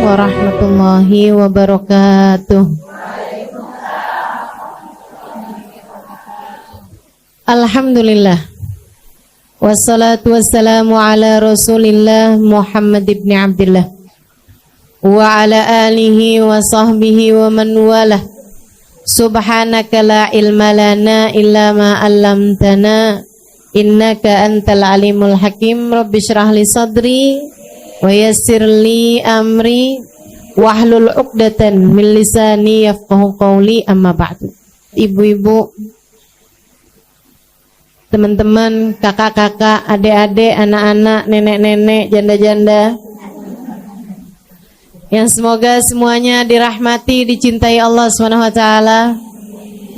warahmatullahi wabarakatuh. Alhamdulillah. Wassalatu wassalamu ala Rasulillah Muhammad ibn Abdullah wa ala alihi wa sahbihi wa man walah. Subhanaka la ilma lana illa ma 'allamtana innaka antal alimul hakim. Rabbi shrah li sadri wa yassir li amri wahlul 'uqdatan min lisani yafqahu qawli, amma ba'du. Ibu-ibu, teman-teman, kakak-kakak, adik-adik, anak-anak, nenek-nenek, janda-janda, yang semoga semuanya dirahmati, dicintai Allah SWT,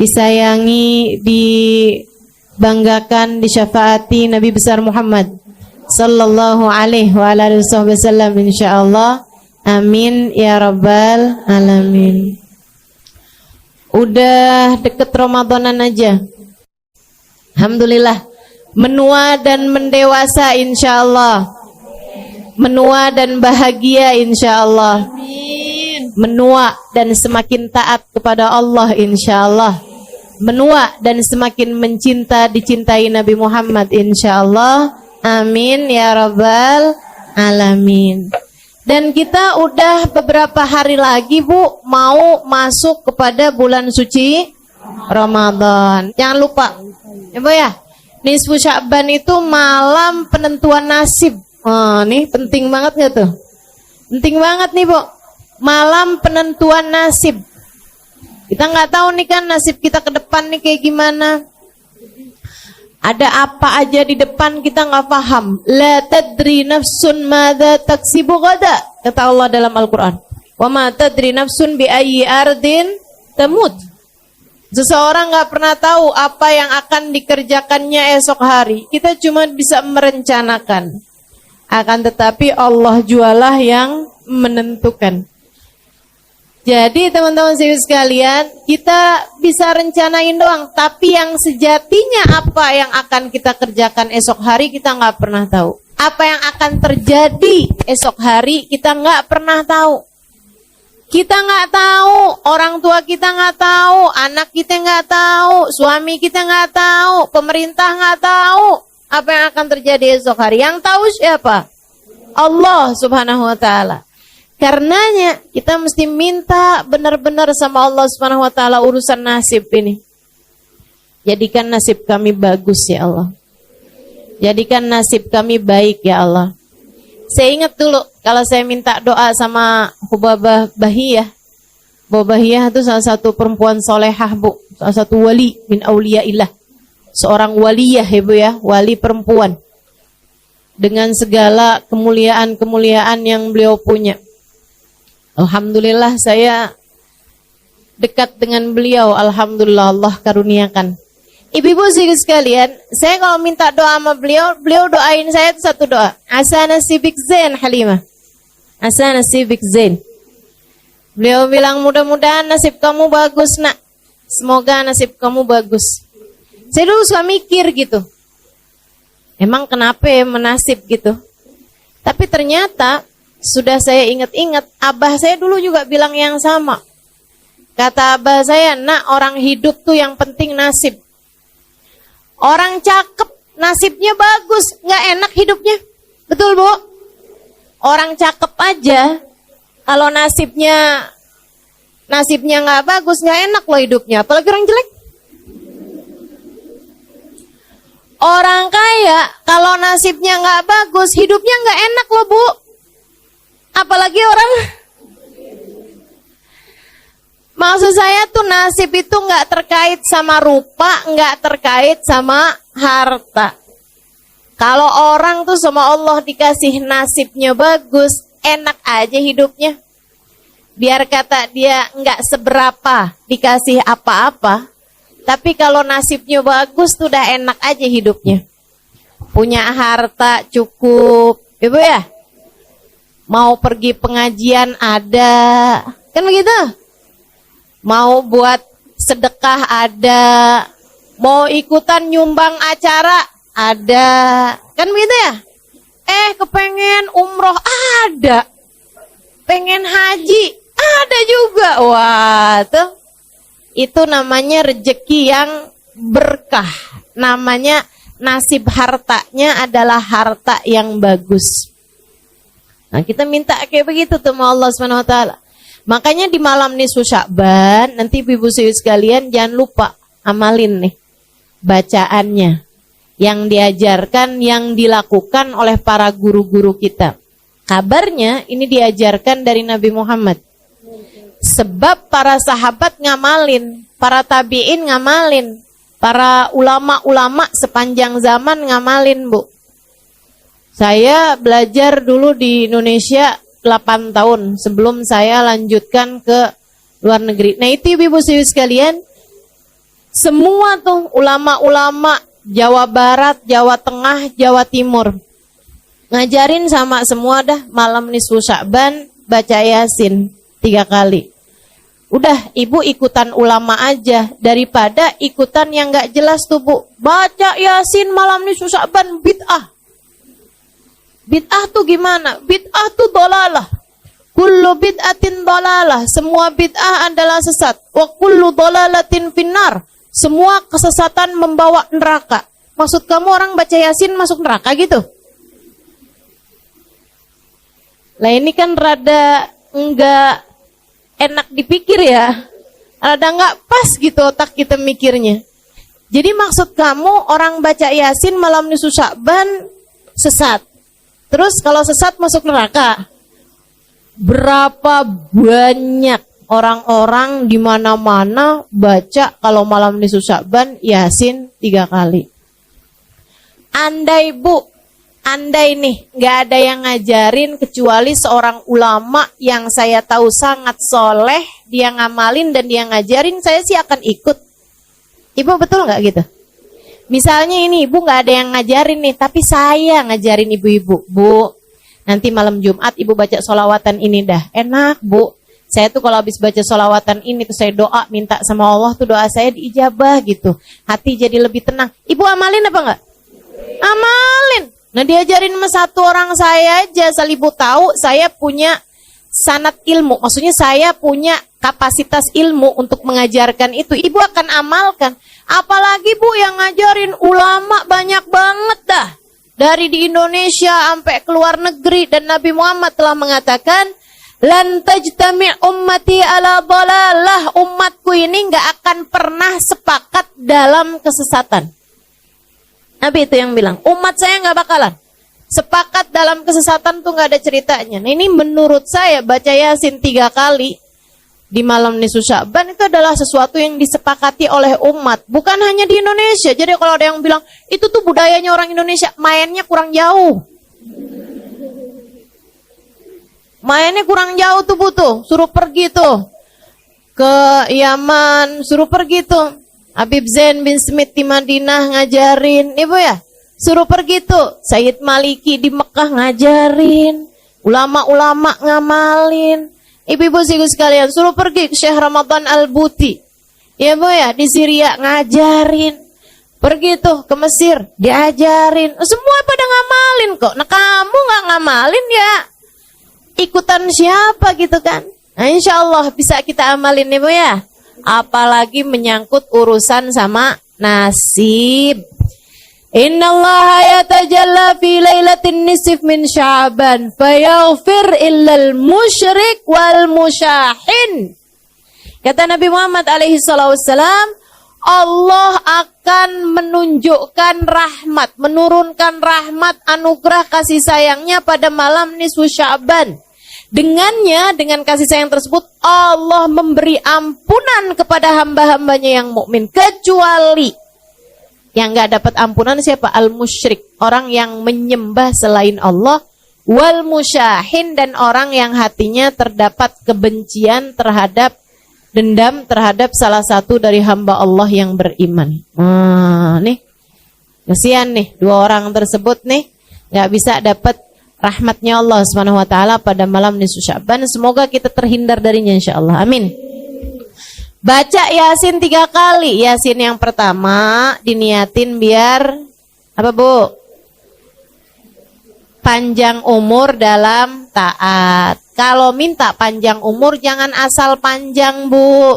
disayangi, dibanggakan, disyafaati Nabi besar Muhammad sallallahu alaihi wa alihi wasallam, insyaallah. Amin ya rabbal alamin. Udah deket Ramadanan aja, alhamdulillah, menua dan mendewasa insyaallah. Menua dan bahagia insyaallah. Menua dan semakin taat kepada Allah insyaallah. Menua dan semakin dicintai Nabi Muhammad insyaallah. Amin ya rabbal alamin. Dan kita udah beberapa hari lagi, Bu, mau masuk kepada bulan suci Ramadan. Jangan lupa ya, Bu ya, nisfu Sya'ban itu malam penentuan nasib. Oh, nih penting banget gak tuh? Penting banget nih, Bu. Malam penentuan nasib. Kita nggak tahu nih kan nasib kita ke depan nih kayak gimana. Ada apa aja di depan kita nggak paham. La tadri nafsun madza taksibu gada, kata Allah dalam Al-Qur'an. Wa ma tadri nafsun bi ayyi ardin tamut. Seseorang nggak pernah tahu apa yang akan dikerjakannya esok hari. Kita cuma bisa merencanakan. Akan tetapi Allah jualah yang menentukan. Jadi teman-teman sekalian, kita bisa rencanain doang, tapi yang sejatinya apa yang akan kita kerjakan esok hari kita nggak pernah tahu. Apa yang akan terjadi esok hari kita nggak pernah tahu. Kita nggak tahu, orang tua kita nggak tahu, anak kita nggak tahu, suami kita nggak tahu, pemerintah nggak tahu apa yang akan terjadi esok hari. Yang tahu siapa? Allah Subhanahu wa ta'ala. Karenanya kita mesti minta benar-benar sama Allah Subhanahu wa ta'ala urusan nasib ini. Jadikan nasib kami bagus ya Allah. Jadikan nasib kami baik ya Allah. Saya ingat dulu kalau saya minta doa sama Hubabah Bahiyah. Hubabah Bahiyah itu salah satu perempuan solehah, Bu. Salah satu wali min auliyaillah. Seorang waliyah ya, Bu ya, wali perempuan. Dengan segala kemuliaan-kemuliaan yang beliau punya. Alhamdulillah saya dekat dengan beliau. Alhamdulillah Allah karuniakan. Ibu-ibu sekalian, saya kalau minta doa sama beliau, beliau doain saya itu satu doa. Asa nasibik zain Halimah. Asa nasibik zain. Beliau bilang mudah-mudahan nasib kamu bagus, Nak. Semoga nasib kamu bagus. Saya dulu suka mikir gitu. Emang kenapa ya menasib gitu? Tapi ternyata sudah saya ingat-ingat, abah saya dulu juga bilang yang sama. Kata abah saya, Nak, orang hidup tuh yang penting nasib. Orang cakep, nasibnya bagus, nggak enak hidupnya. Betul, Bu? Orang cakep aja, kalau nasibnya nggak bagus, nggak enak loh hidupnya. Apalagi orang jelek. Orang kaya, kalau nasibnya nggak bagus, hidupnya nggak enak loh, Bu. Apalagi orang. Maksud saya tuh nasib itu nggak terkait sama rupa, nggak terkait sama harta. Kalau orang tuh sama Allah dikasih nasibnya bagus, enak aja hidupnya. Biar kata dia nggak seberapa dikasih apa-apa. Tapi kalau nasibnya bagus tuh udah enak aja hidupnya. Punya harta cukup, Ibu ya. Mau pergi pengajian ada, kan begitu? Mau buat sedekah ada, mau ikutan nyumbang acara ada, kan begitu ya? Kepengen umroh ada, pengen pengen haji, ada juga. Wah, tuh. Itu namanya rezeki yang berkah. Namanya nasib hartanya adalah harta yang bagus. Nah, kita minta kayak begitu tuh sama Allah Subhanahu wa taala. Makanya di malam nisfu Sya'ban, nanti ibu sekalian jangan lupa amalin nih bacaannya yang diajarkan, yang dilakukan oleh para guru-guru kita. Kabarnya ini diajarkan dari Nabi Muhammad. Sebab para sahabat ngamalin, para tabi'in ngamalin, para ulama-ulama sepanjang zaman ngamalin, Bu. Saya belajar dulu di Indonesia 8 tahun sebelum saya lanjutkan ke luar negeri. Nah, itu ibu sekalian, semua tuh ulama-ulama Jawa Barat, Jawa Tengah, Jawa Timur ngajarin sama semua dah malam nisfu Sya'ban baca Yasin 3 kali. Udah, ibu ikutan ulama aja daripada ikutan yang gak jelas tuh, Bu. Baca Yasin malam nisfu Sya'ban bid'ah. Bid'ah tuh gimana? Bid'ah tuh dolalah. Kullu bid'atin dolalah. Semua bid'ah adalah sesat. Wa kullu dolalatin finnar. Semua kesesatan membawa neraka. Maksud kamu orang baca Yasin masuk neraka gitu? Lah ini kan rada enggak enak dipikir ya. Rada enggak pas gitu otak kita mikirnya. Jadi maksud kamu orang baca Yasin malam nisfu Sya'ban sesat. Terus kalau sesat masuk neraka. Berapa banyak orang-orang di mana-mana baca kalau malam nisfu Sya'ban Yasin 3 kali. Andai nih nggak ada yang ngajarin kecuali seorang ulama yang saya tahu sangat soleh, dia ngamalin dan dia ngajarin, saya sih akan ikut. Ibu betul nggak gitu? Misalnya ini ibu nggak ada yang ngajarin nih, tapi saya ngajarin ibu-ibu. Bu, nanti malam Jumat ibu baca sholawatan ini dah. Enak, Bu. Saya tuh kalau habis baca sholawatan ini tuh saya doa, minta sama Allah tuh doa saya diijabah gitu. Hati jadi lebih tenang. Ibu amalin apa enggak? Amalin. Nah, diajarin sama satu orang saya aja, asal ibu tahu saya punya sanad ilmu. Maksudnya saya punya kapasitas ilmu untuk mengajarkan itu. Ibu akan amalkan. Apalagi Bu yang ngajarin ulama banyak banget dah. Dari di Indonesia sampai ke luar negeri. Dan Nabi Muhammad telah mengatakan, lan tajtami' ummati ala dhalalah. Umatku ini gak akan pernah sepakat dalam kesesatan. Nabi itu yang bilang, umat saya gak bakalan sepakat dalam kesesatan tuh gak ada ceritanya. Nah, ini menurut saya baca Yasin 3 kali di malam nisfu Sya'ban itu adalah sesuatu yang disepakati oleh umat, bukan hanya di Indonesia. Jadi kalau ada yang bilang itu tuh budayanya orang Indonesia, mainnya kurang jauh. Mainnya kurang jauh tuh butuh, suruh pergi tuh ke Yaman, suruh pergi tuh Habib Zain bin Smith di Madinah ngajarin, ibu ya, suruh pergi tuh Sayyid Maliki di Mekah ngajarin, ulama-ulama ngamalin. Ibu-ibu sekalian, suruh pergi ke Syekh Ramadan Al-Buti. Ya Bu ya, di Syria ngajarin. Pergi tuh ke Mesir, diajarin. Semua pada ngamalin kok. Nah, kamu nggak ngamalin ya ikutan siapa gitu kan? Nah, insya Allah bisa kita amalin ya Bu ya. Apalagi menyangkut urusan sama nasib. Innallaha yatajalla fi lailatin nisf min Sya'ban fayaghfir illal musyrik wal musyahin. Kata Nabi Muhammad alaihi salatu wassalam, Allah akan menunjukkan rahmat, menurunkan rahmat, anugerah kasih sayangnya pada malam nisfu Sya'ban. Dengannya, dengan kasih sayang tersebut, Allah memberi ampunan kepada hamba-hambanya yang mukmin, kecuali yang gak dapat ampunan siapa? Al-musyrik, orang yang menyembah selain Allah, wal musyahin, dan orang yang hatinya terdapat kebencian terhadap, dendam terhadap salah satu dari hamba Allah yang beriman. Nih, kasihan nih, 2 orang tersebut nih gak bisa dapat rahmatnya Allah Subhanahu wa taala pada malam nisfu Sya'ban. Semoga kita terhindar darinya insyaallah. Amin. Baca Yasin 3 kali. Yasin yang pertama diniatin biar apa Bu? Panjang umur dalam taat. Kalau minta panjang umur jangan asal panjang, Bu.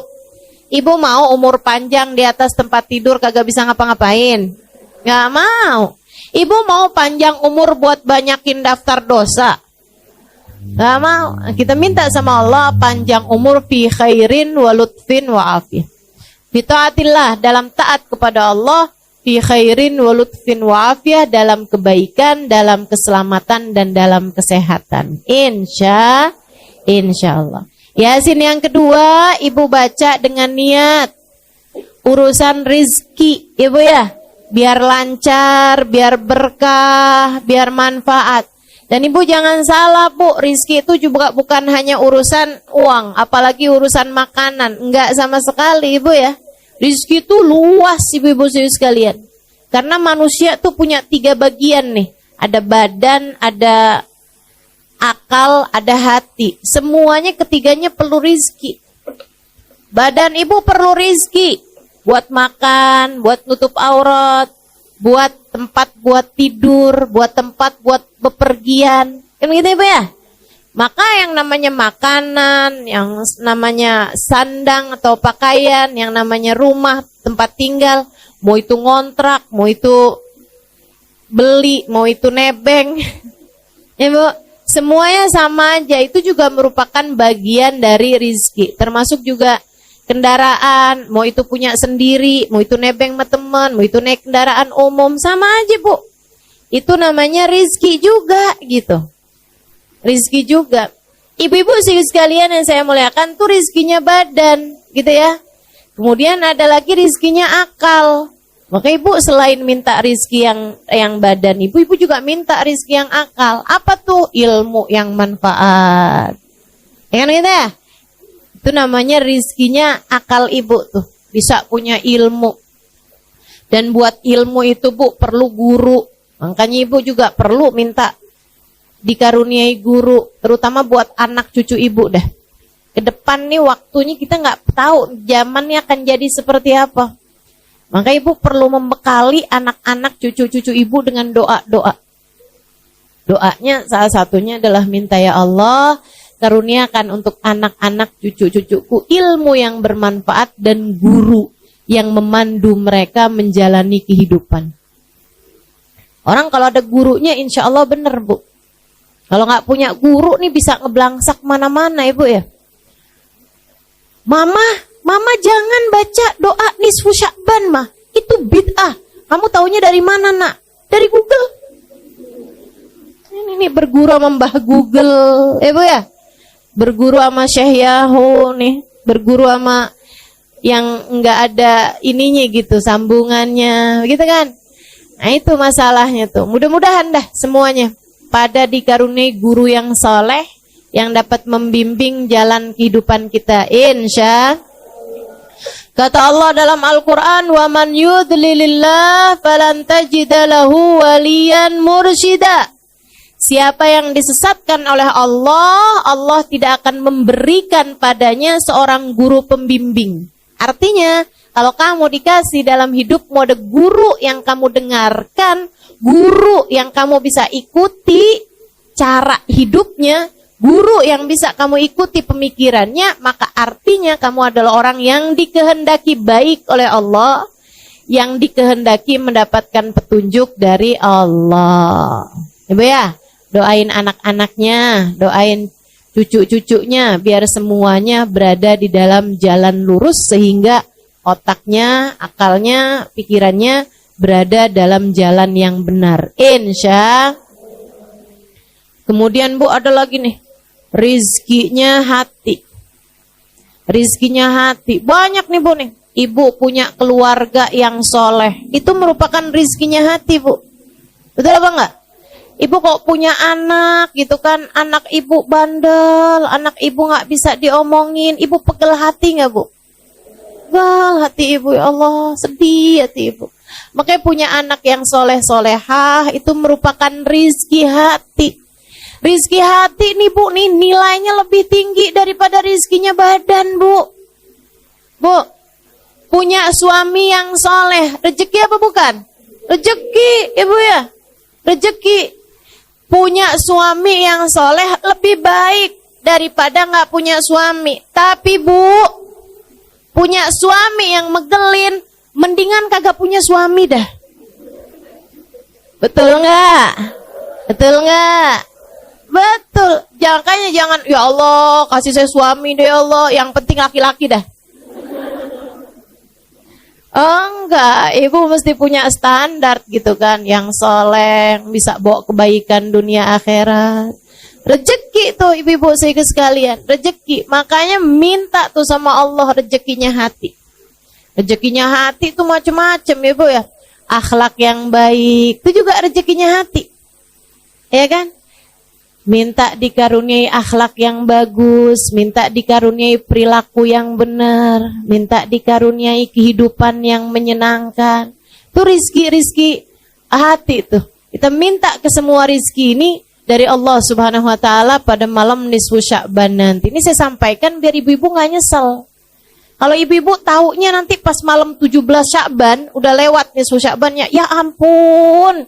Ibu mau umur panjang di atas tempat tidur kagak bisa ngapa-ngapain? Nggak mau. Ibu mau panjang umur buat banyakin daftar dosa? Nggak mau. Kita minta sama Allah panjang umur fi khairin wa lutfin wa afiyah. Bitaatillah, dalam taat kepada Allah, fi khairin wa lutfin wa afiyah, dalam kebaikan, dalam keselamatan dan dalam kesehatan. Insya Allah. Yasin yang kedua, ibu baca dengan niat urusan rizki, ibu ya, biar lancar, biar berkah, biar manfaat. Dan ibu jangan salah, Bu, rizki itu juga bukan hanya urusan uang, apalagi urusan makanan. Enggak sama sekali, ibu ya. Rizki itu luas, ibu-ibu sekalian. Karena manusia tuh punya 3 bagian nih. Ada badan, ada akal, ada hati. Semuanya ketiganya perlu rizki. Badan ibu perlu rizki. Buat makan, buat nutup aurat, buat tempat buat tidur, buat tempat buat bepergian. Kan gitu ibu ya? Maka yang namanya makanan, yang namanya sandang atau pakaian, yang namanya rumah, tempat tinggal, mau itu ngontrak, mau itu beli, mau itu nebeng, ya Bu, semuanya sama aja. Itu juga merupakan bagian dari rizki. Termasuk juga kendaraan, mau itu punya sendiri, mau itu nebeng sama teman, mau itu naik kendaraan umum, sama aja Bu. Itu namanya rizki juga gitu. Rizki juga. Ibu-ibu sekalian yang saya muliakan tuh rizkinya badan gitu ya. Kemudian ada lagi rizkinya akal. Maka ibu selain minta rizki yang badan, ibu juga minta rizki yang akal. Apa tuh? Ilmu yang manfaat. Ya kan gitu ya? Itu namanya rizkinya akal ibu tuh. Bisa punya ilmu. Dan buat ilmu itu Bu perlu guru. Makanya ibu juga perlu minta dikaruniai guru, terutama buat anak cucu ibu dah. Ke depan nih waktunya kita nggak tahu zamannya akan jadi seperti apa. Maka ibu perlu membekali anak-anak cucu-cucu ibu dengan doa-doa. Doanya salah satunya adalah minta ya Allah, karuniakan untuk anak-anak cucu-cucuku ilmu yang bermanfaat dan guru yang memandu mereka menjalani kehidupan. Orang kalau ada gurunya insya Allah benar Bu. Kalau nggak punya guru nih bisa ngeblangsak mana-mana ibu ya. Mama jangan baca doa nisfu Sya'ban mah. Itu bid'ah. Kamu taunya dari mana nak? Dari Google. Ini berguru sama Mbah Google, ibu ya. Berguru sama Syekh Yahoo nih. Berguru sama yang nggak ada ininya gitu, sambungannya, gitu kan? Nah itu masalahnya tuh. Mudah-mudahan dah semuanya pada dikaruniai guru yang soleh yang dapat membimbing jalan kehidupan kita. Insya. Kata Allah dalam Al-Quran, wa man yudlilillah falan tajida lahu waliyan mursyida. Siapa yang disesatkan oleh Allah, Allah tidak akan memberikan padanya seorang guru pembimbing. Artinya, kalau kamu dikasih dalam hidupmu ada guru yang kamu dengarkan, guru yang kamu bisa ikuti cara hidupnya, guru yang bisa kamu ikuti pemikirannya, maka artinya kamu adalah orang yang dikehendaki baik oleh Allah, yang dikehendaki mendapatkan petunjuk dari Allah. Ibu ya, doain anak-anaknya, doain cucu-cucunya, biar semuanya berada di dalam jalan lurus sehingga otaknya, akalnya, pikirannya berada dalam jalan yang benar. Insya. Kemudian Bu ada lagi nih, rizkinya hati. Rizkinya hati. Banyak nih Bu nih. Ibu punya keluarga yang soleh. Itu merupakan rizkinya hati Bu. Betul apa enggak? Ibu kok punya anak gitu kan, anak ibu bandel, anak ibu nggak bisa diomongin, ibu pegel hati nggak Bu? Pegel hati ibu, ya Allah, sedih hati ibu. Makanya punya anak yang soleh-solehah itu merupakan rizki hati. Rizki hati nih Bu, nih nilainya lebih tinggi daripada rizkinya badan Bu. Bu, punya suami yang soleh, rezeki apa bukan? Rezeki ibu ya, rezeki. Punya suami yang soleh lebih baik daripada nggak punya suami. Tapi Bu, punya suami yang megelin, mendingan kagak punya suami dah. Betul nggak? Betul nggak? Betul. Jangan, ya Allah, kasih saya suami deh ya Allah. Yang penting laki-laki dah. Oh enggak, ibu mesti punya standar gitu kan, yang soleh, bisa bawa kebaikan dunia akhirat. Rezeki tuh ibu-ibu saya sekalian, rezeki. Makanya minta tuh sama Allah rezekinya hati. Rezekinya hati tuh macam-macam ya Bu ya. Akhlak yang baik, itu juga rezekinya hati. Ya kan? Minta dikaruniai akhlak yang bagus, minta dikaruniai perilaku yang benar, minta dikaruniai kehidupan yang menyenangkan. Itu rizki hati tuh. Kita minta ke semua rizki ini dari Allah Subhanahu Wa Taala pada malam nisfu Sya'ban nanti. Ini saya sampaikan biar ibu-ibu nggak nyesel. Kalau ibu-ibu taunya nanti pas malam 17 Sya'ban udah lewat nisfu Sya'bannya, ya ampun.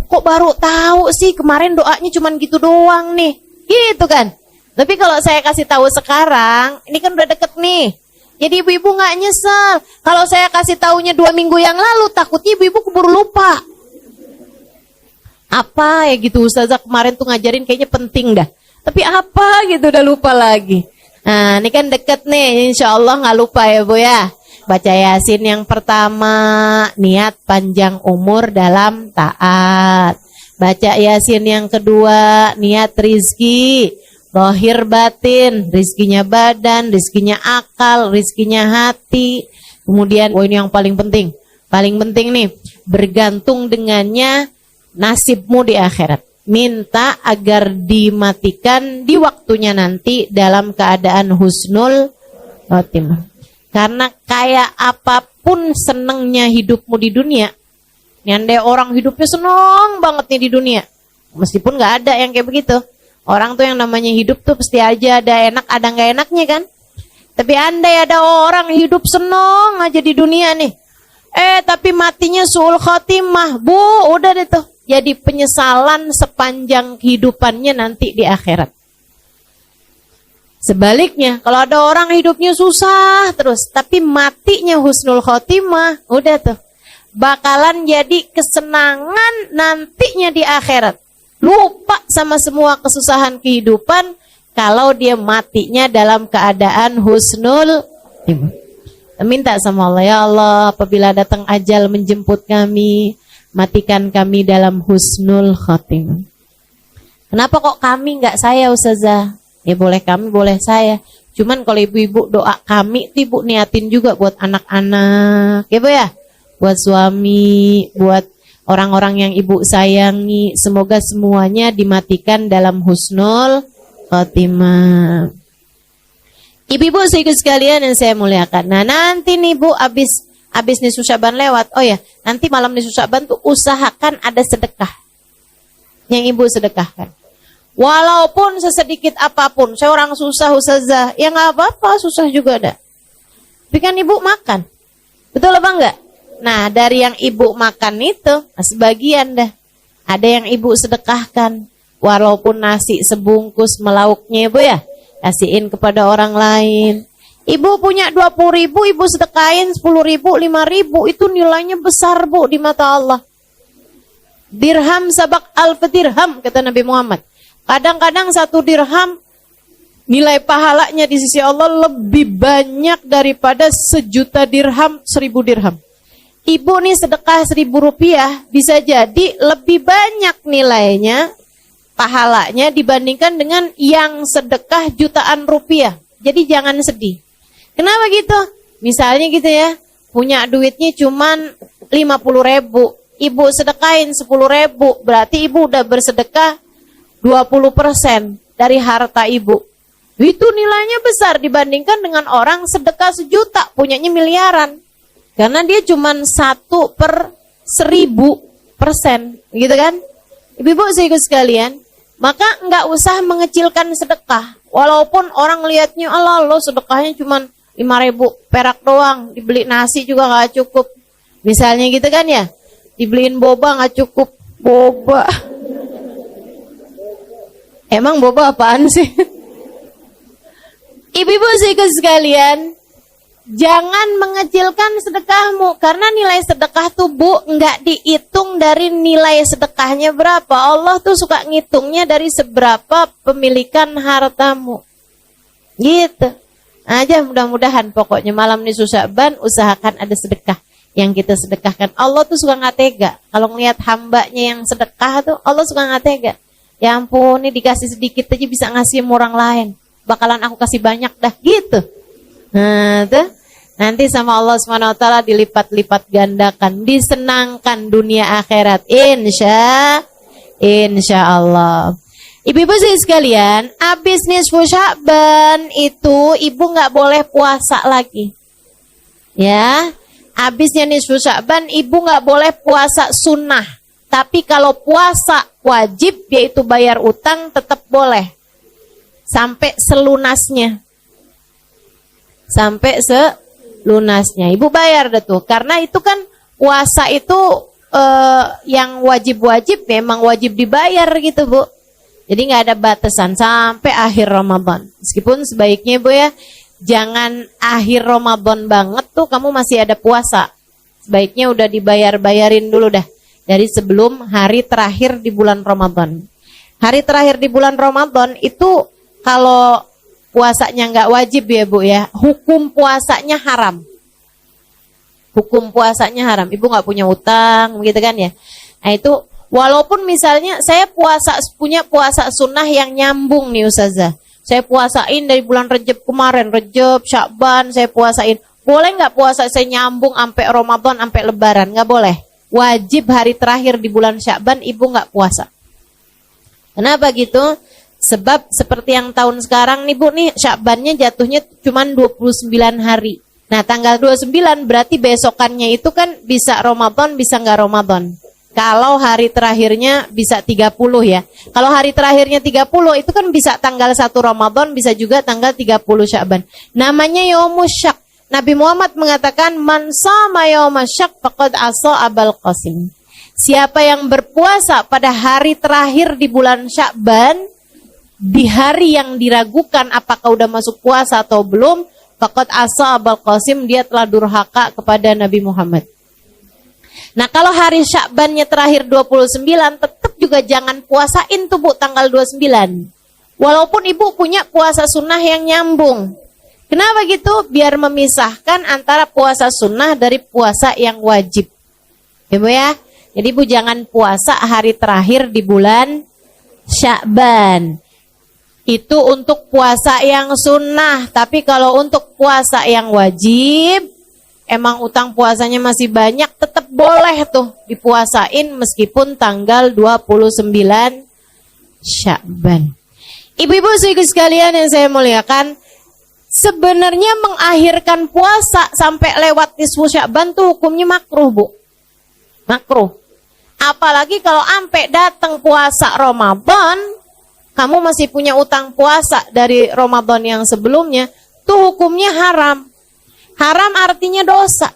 Kok baru tahu sih, kemarin doanya cuman gitu doang nih. Gitu kan. Tapi kalau saya kasih tahu sekarang, ini kan udah deket nih. Jadi ibu-ibu nggak nyesel. Kalau saya kasih taunya 2 minggu yang lalu, takutnya ibu-ibu keburu lupa. Apa ya gitu, Ustazah kemarin tuh ngajarin kayaknya penting dah. Tapi apa gitu udah lupa lagi. Nah ini kan deket nih, insya Allah nggak lupa ya Bu ya. Baca Yasin yang pertama, niat panjang umur dalam taat. Baca Yasin yang kedua, niat rizki, zahir batin, rizkinya badan, rizkinya akal, rizkinya hati. Kemudian, ini yang paling penting. Paling penting nih, bergantung dengannya nasibmu di akhirat. Minta agar dimatikan di waktunya nanti dalam keadaan husnul khotimah. Karena kayak apapun senengnya hidupmu di dunia, nyandai orang hidupnya seneng banget nih di dunia, meskipun gak ada yang kayak begitu. Orang tuh yang namanya hidup tuh pasti aja ada enak, ada gak enaknya kan. Tapi andai ada orang hidup seneng aja di dunia nih, tapi matinya su'ul khotimah, Bu, udah deh tuh. Jadi penyesalan sepanjang kehidupannya nanti di akhirat. Sebaliknya, kalau ada orang hidupnya susah terus, tapi matinya husnul khotimah, udah tuh. Bakalan jadi kesenangan nantinya di akhirat. Lupa sama semua kesusahan kehidupan kalau dia matinya dalam keadaan husnul khotimah. Minta sama Allah, ya Allah, apabila datang ajal menjemput kami, matikan kami dalam husnul khotimah. Kenapa kok kami enggak saya, Ustazah? Ya boleh kami, boleh saya. Cuman kalau ibu-ibu doa kami, ibu niatin juga buat anak-anak, ya Bu ya? Buat suami, buat orang-orang yang ibu sayangi. Semoga semuanya dimatikan dalam husnul khotimah. Ibu-ibu sekalian yang saya muliakan. Nah nanti nih Bu, abis nisfu Sya'ban lewat. Oh ya, nanti malam nisfu Sya'ban tuh usahakan ada sedekah yang ibu sedekahkan. Walaupun sesedikit apapun, saya orang susah Ustazah, ya nggak apa-apa, susah juga ada. Tapi kan ibu makan, betul apa enggak? Nah dari yang ibu makan itu, sebagian dah, ada yang ibu sedekahkan. Walaupun nasi sebungkus melauknya ibu ya, kasihin kepada orang lain. Ibu punya 20.000, ibu sedekahin 10.000, 5.000, itu nilainya besar Bu di mata Allah. Dirham sabak alf dirham, kata Nabi Muhammad. Kadang-kadang 1 dirham nilai pahalanya di sisi Allah lebih banyak daripada 1.000.000 dirham, 1.000 dirham. Ibu nih sedekah 1.000 rupiah bisa jadi lebih banyak nilainya, pahalanya dibandingkan dengan yang sedekah jutaan rupiah. Jadi jangan sedih. Kenapa gitu? Misalnya gitu ya, punya duitnya cuman 50.000, ibu sedekahin 10.000, berarti ibu udah bersedekah 20% dari harta ibu. Itu nilainya besar dibandingkan dengan orang sedekah 1 juta, punyanya miliaran. Karena dia cuma 1/1000%, gitu kan? Ibu-ibu sekalian, maka nggak usah mengecilkan sedekah. Walaupun orang lihatnya, Allah lo sedekahnya cuma 5.000 perak doang, dibeli nasi juga nggak cukup. Misalnya gitu kan ya, dibeliin boba nggak cukup. Boba. Emang boba apaan sih? Ibu-ibu sekalian, jangan mengecilkan sedekahmu, karena nilai sedekah tuh Bu nggak dihitung dari nilai sedekahnya berapa. Allah tuh suka ngitungnya dari seberapa pemilikan hartamu. Gitu aja, mudah-mudahan pokoknya malam nisfu Sya'ban usahakan ada sedekah yang kita sedekahkan. Allah tuh suka nggak tega kalau ngelihat hambanya yang sedekah tuh, Allah suka nggak tega. Ya ampun, ini dikasih sedikit aja bisa ngasih sama orang lain, bakalan aku kasih banyak dah gitu. Nah, tuh nanti sama Allah SWT dilipat-lipat gandakan, disenangkan dunia akhirat, insya Allah. Ibu-ibu sekalian, habis nisfu Sya'ban itu ibu nggak boleh puasa lagi. Ya, habisnya nisfu Sya'ban ibu nggak boleh puasa sunnah. Tapi kalau puasa wajib yaitu bayar utang tetap boleh sampai selunasnya. Sampai selunasnya ibu bayar deh tuh, karena itu kan puasa itu yang wajib-wajib memang wajib dibayar gitu Bu. Jadi nggak ada batasan sampai akhir Ramadan. Meskipun sebaiknya Bu ya, jangan akhir Ramadan banget tuh kamu masih ada puasa. Sebaiknya udah dibayar-bayarin dulu dah dari sebelum hari terakhir di bulan Ramadan. Hari terakhir di bulan Ramadan itu kalau puasanya nggak wajib ya Bu ya, hukum puasanya haram. Hukum puasanya haram. Ibu nggak punya utang, begitu kan ya? Nah itu walaupun misalnya saya punya puasa sunnah yang nyambung nih Ustazah. Saya puasain dari bulan Rejab kemarin, Rejab, Sya'ban saya puasain. Boleh nggak puasa saya nyambung sampai Ramadan, sampai Lebaran? Nggak boleh. Wajib hari terakhir di bulan Sya'ban ibu nggak puasa. Kenapa gitu? Sebab seperti yang tahun sekarang nih Bu nih, Sya'bannya jatuhnya cuma 29 hari. Nah tanggal 29 berarti besokannya itu kan bisa Ramadan bisa nggak Ramadan. Kalau hari terakhirnya bisa 30 ya. Kalau hari terakhirnya 30 itu kan bisa tanggal 1 Ramadan, bisa juga tanggal 30 Sya'ban. Namanya Yaumus Syak. Nabi Muhammad mengatakan, man shama yaumas syak faqad asa Abul Qasim. Siapa yang berpuasa pada hari terakhir di bulan Sya'ban, di hari yang diragukan apakah udah masuk puasa atau belum, faqad asa Abul Qasim, dia telah durhaka kepada Nabi Muhammad. Nah kalau hari Sya'bannya terakhir 29, tetap juga jangan puasain tuh Bu tanggal 29. Walaupun ibu punya puasa sunnah yang nyambung. Kenapa gitu? Biar memisahkan antara puasa sunnah dari puasa yang wajib. Ibu ya. Jadi ibu jangan puasa hari terakhir di bulan Sya'ban. Itu untuk puasa yang sunnah. Tapi kalau untuk puasa yang wajib, emang utang puasanya masih banyak, tetap boleh tuh dipuasain meskipun tanggal 29 Sya'ban. Ibu-ibu sekalian yang saya muliakan, sebenarnya mengakhirkan puasa sampai lewat nisfu Sya'ban tuh hukumnya makruh Bu. Makruh. Apalagi kalau sampai datang puasa Ramadan, kamu masih punya utang puasa dari Ramadan yang sebelumnya, tuh hukumnya haram. Haram artinya dosa.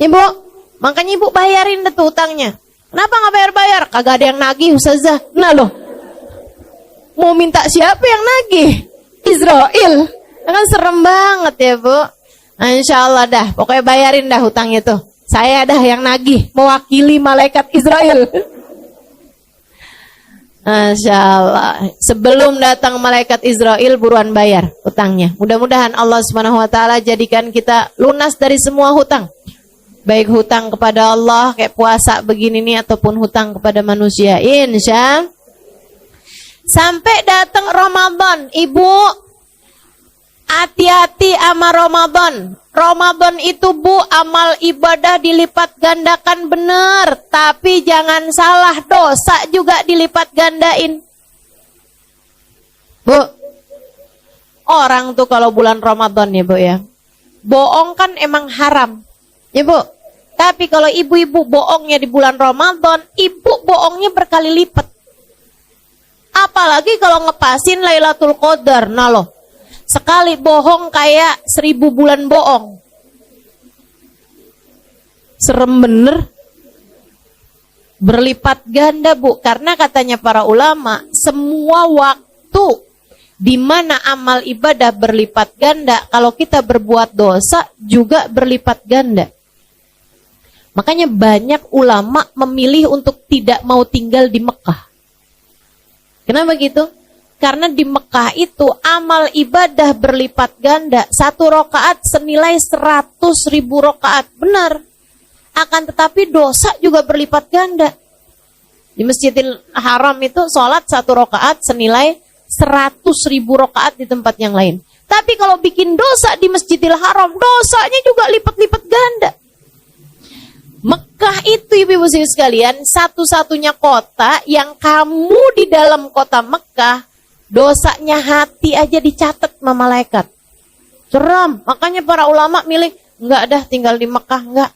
Ibu, makanya ibu bayarin deh tuh utangnya. Kenapa nggak bayar-bayar? Kagak ada yang nagih Ustazah. Nah loh, mau minta siapa yang nagih? Israel. Kan serem banget ya Bu. Nah, insya Allah dah, pokoknya bayarin dah hutangnya tuh. Saya dah yang nagih, mewakili malaikat Israel. Masya Allah. Sebelum datang malaikat Israel, buruan bayar hutangnya. Mudah-mudahan Allah SWT jadikan kita lunas dari semua hutang. Baik hutang kepada Allah, kayak puasa begini nih, ataupun hutang kepada manusia. Insya. Sampai datang Ramadan, Ibu, hati-hati sama Ramadan. Ramadan itu Bu, amal ibadah dilipat gandakan bener. Tapi jangan salah, dosa juga dilipat gandain. Bu, orang tuh kalau bulan Ramadan ya Bu ya, bohong kan emang haram. Ya Bu, tapi kalau ibu-ibu bohongnya di bulan Ramadan, ibu bohongnya berkali lipat. Apalagi kalau ngepasin Lailatul Qadar, nah loh. Sekali bohong kayak 1000 bulan bohong. Serem bener. Berlipat ganda Bu. Karena katanya para ulama, semua waktu di mana amal ibadah berlipat ganda, kalau kita berbuat dosa juga berlipat ganda. Makanya banyak ulama memilih untuk tidak mau tinggal di Mekah. Kenapa gitu? Karena di Mekah itu amal ibadah berlipat ganda. 1 rakaat senilai 100.000 rakaat. Benar. Akan tetapi dosa juga berlipat ganda. Di Masjidil Haram itu sholat 1 rakaat senilai 100.000 rakaat di tempat yang lain. Tapi kalau bikin dosa di Masjidil Haram, dosanya juga lipat-lipat ganda. Mekah itu ibu-ibu sekalian, satu-satunya kota yang kamu di dalam kota Mekah, dosanya hati aja dicatat sama malaikat. Seram, makanya para ulama milih, enggak dah tinggal di Mekah, enggak,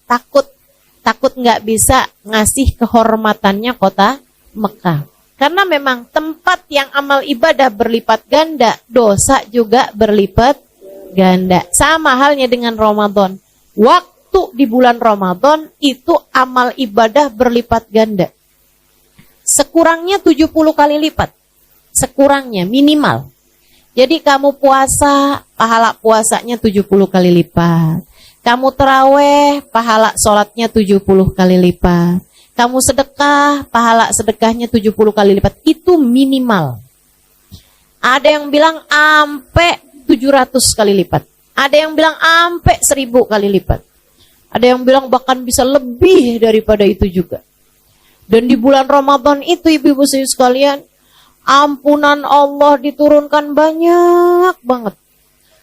takut enggak bisa ngasih kehormatannya kota Mekah. Karena memang tempat yang amal ibadah berlipat ganda, dosa juga berlipat ganda. Sama halnya dengan Ramadan. Waktu di bulan Ramadan itu amal ibadah berlipat ganda. Sekurangnya 70 kali lipat. Sekurangnya, minimal. Jadi kamu puasa, pahala puasanya 70 kali lipat. Kamu terawih, pahala sholatnya 70 kali lipat. Kamu sedekah, pahala sedekahnya 70 kali lipat. Itu minimal. Ada yang bilang ampe 700 kali lipat. Ada yang bilang ampe 1000 kali lipat. Ada yang bilang bahkan bisa lebih daripada itu juga. Dan di bulan Ramadan itu ibu-ibu sekalian, ampunan Allah diturunkan banyak banget.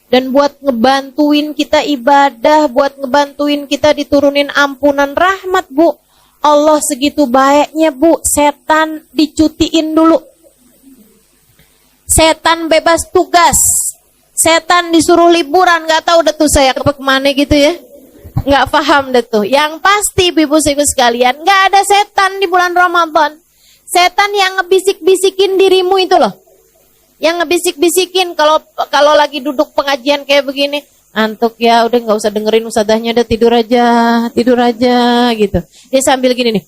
Dan buat ngebantuin kita ibadah, buat ngebantuin kita diturunin ampunan rahmat, Bu. Allah segitu baiknya, Bu. Setan dicutiin dulu. Setan bebas tugas. Setan disuruh liburan, gak tahu deh tuh saya kemana gitu ya. Nggak paham deh tuh. Yang pasti ibu-ibu sekalian, nggak ada setan di bulan Ramadan. Setan yang ngebisik-bisikin dirimu itu loh. Yang ngebisik-bisikin kalau lagi duduk pengajian kayak begini, antuk ya, udah nggak usah dengerin ustadzahnya, udah tidur aja gitu. Dia sambil gini nih.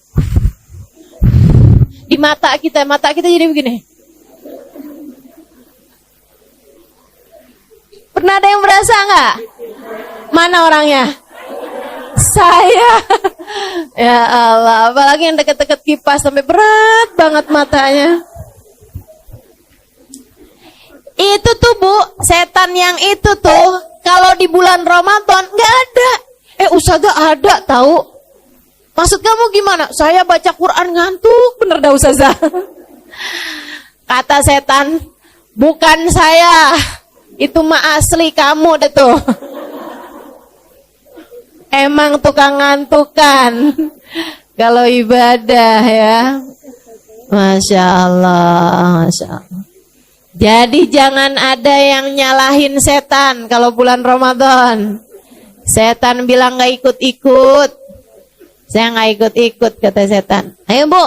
Di mata kita jadi begini. Pernah ada yang merasa nggak? Mana orangnya? Saya. Ya Allah, apalagi yang deket-deket kipas sampai berat banget matanya. Itu tuh Bu, setan yang itu tuh kalau di bulan Ramadan nggak ada. Ustazah ada tahu. Maksud kamu gimana? Saya baca Quran ngantuk, bener dah Ustazah. Kata setan, bukan saya. Itu mah asli kamu deh tuh. Emang tukang ngantuk kan kalau ibadah ya. Masya Allah, Masya Allah. Jadi jangan ada yang nyalahin setan kalau bulan Ramadan. Setan bilang gak ikut-ikut. Saya gak ikut-ikut kata setan. Ayo Bu,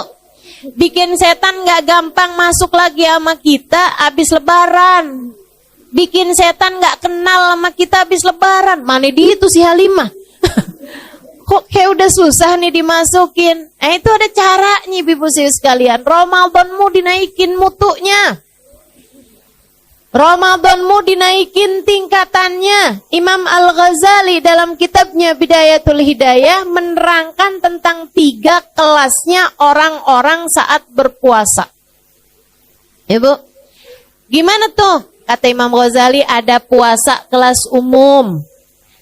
bikin setan gak gampang masuk lagi sama kita habis lebaran. Bikin setan gak kenal sama kita habis lebaran. Mana dia itu si Halimah? Kok kayak udah susah nih dimasukin. Itu ada caranya ibu-ibu sekalian. Ramadanmu dinaikin mutunya. Ramadanmu dinaikin tingkatannya. Imam Al-Ghazali dalam kitabnya Bidayatul Hidayah menerangkan tentang 3 kelasnya orang-orang saat berpuasa. Ibu, gimana tuh? Kata Imam Ghazali, ada puasa kelas umum,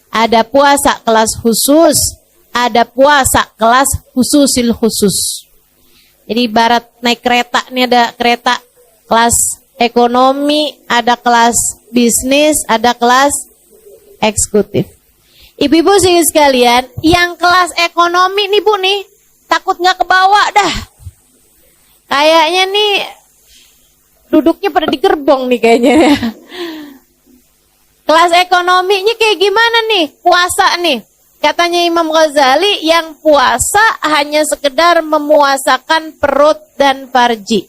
ada puasa kelas khusus, ada puasa kelas khususil khusus. Jadi ibarat naik kereta, ini ada kereta kelas ekonomi, ada kelas bisnis, ada kelas eksekutif. Ibu-ibu sekalian, yang kelas ekonomi nih Bu nih, takut nggak kebawa dah. Kayaknya nih duduknya pada di gerbong nih kayaknya. Kelas ekonominya kayak gimana nih? Puasa nih. Katanya Imam Ghazali, yang puasa hanya sekedar memuasakan perut dan farji.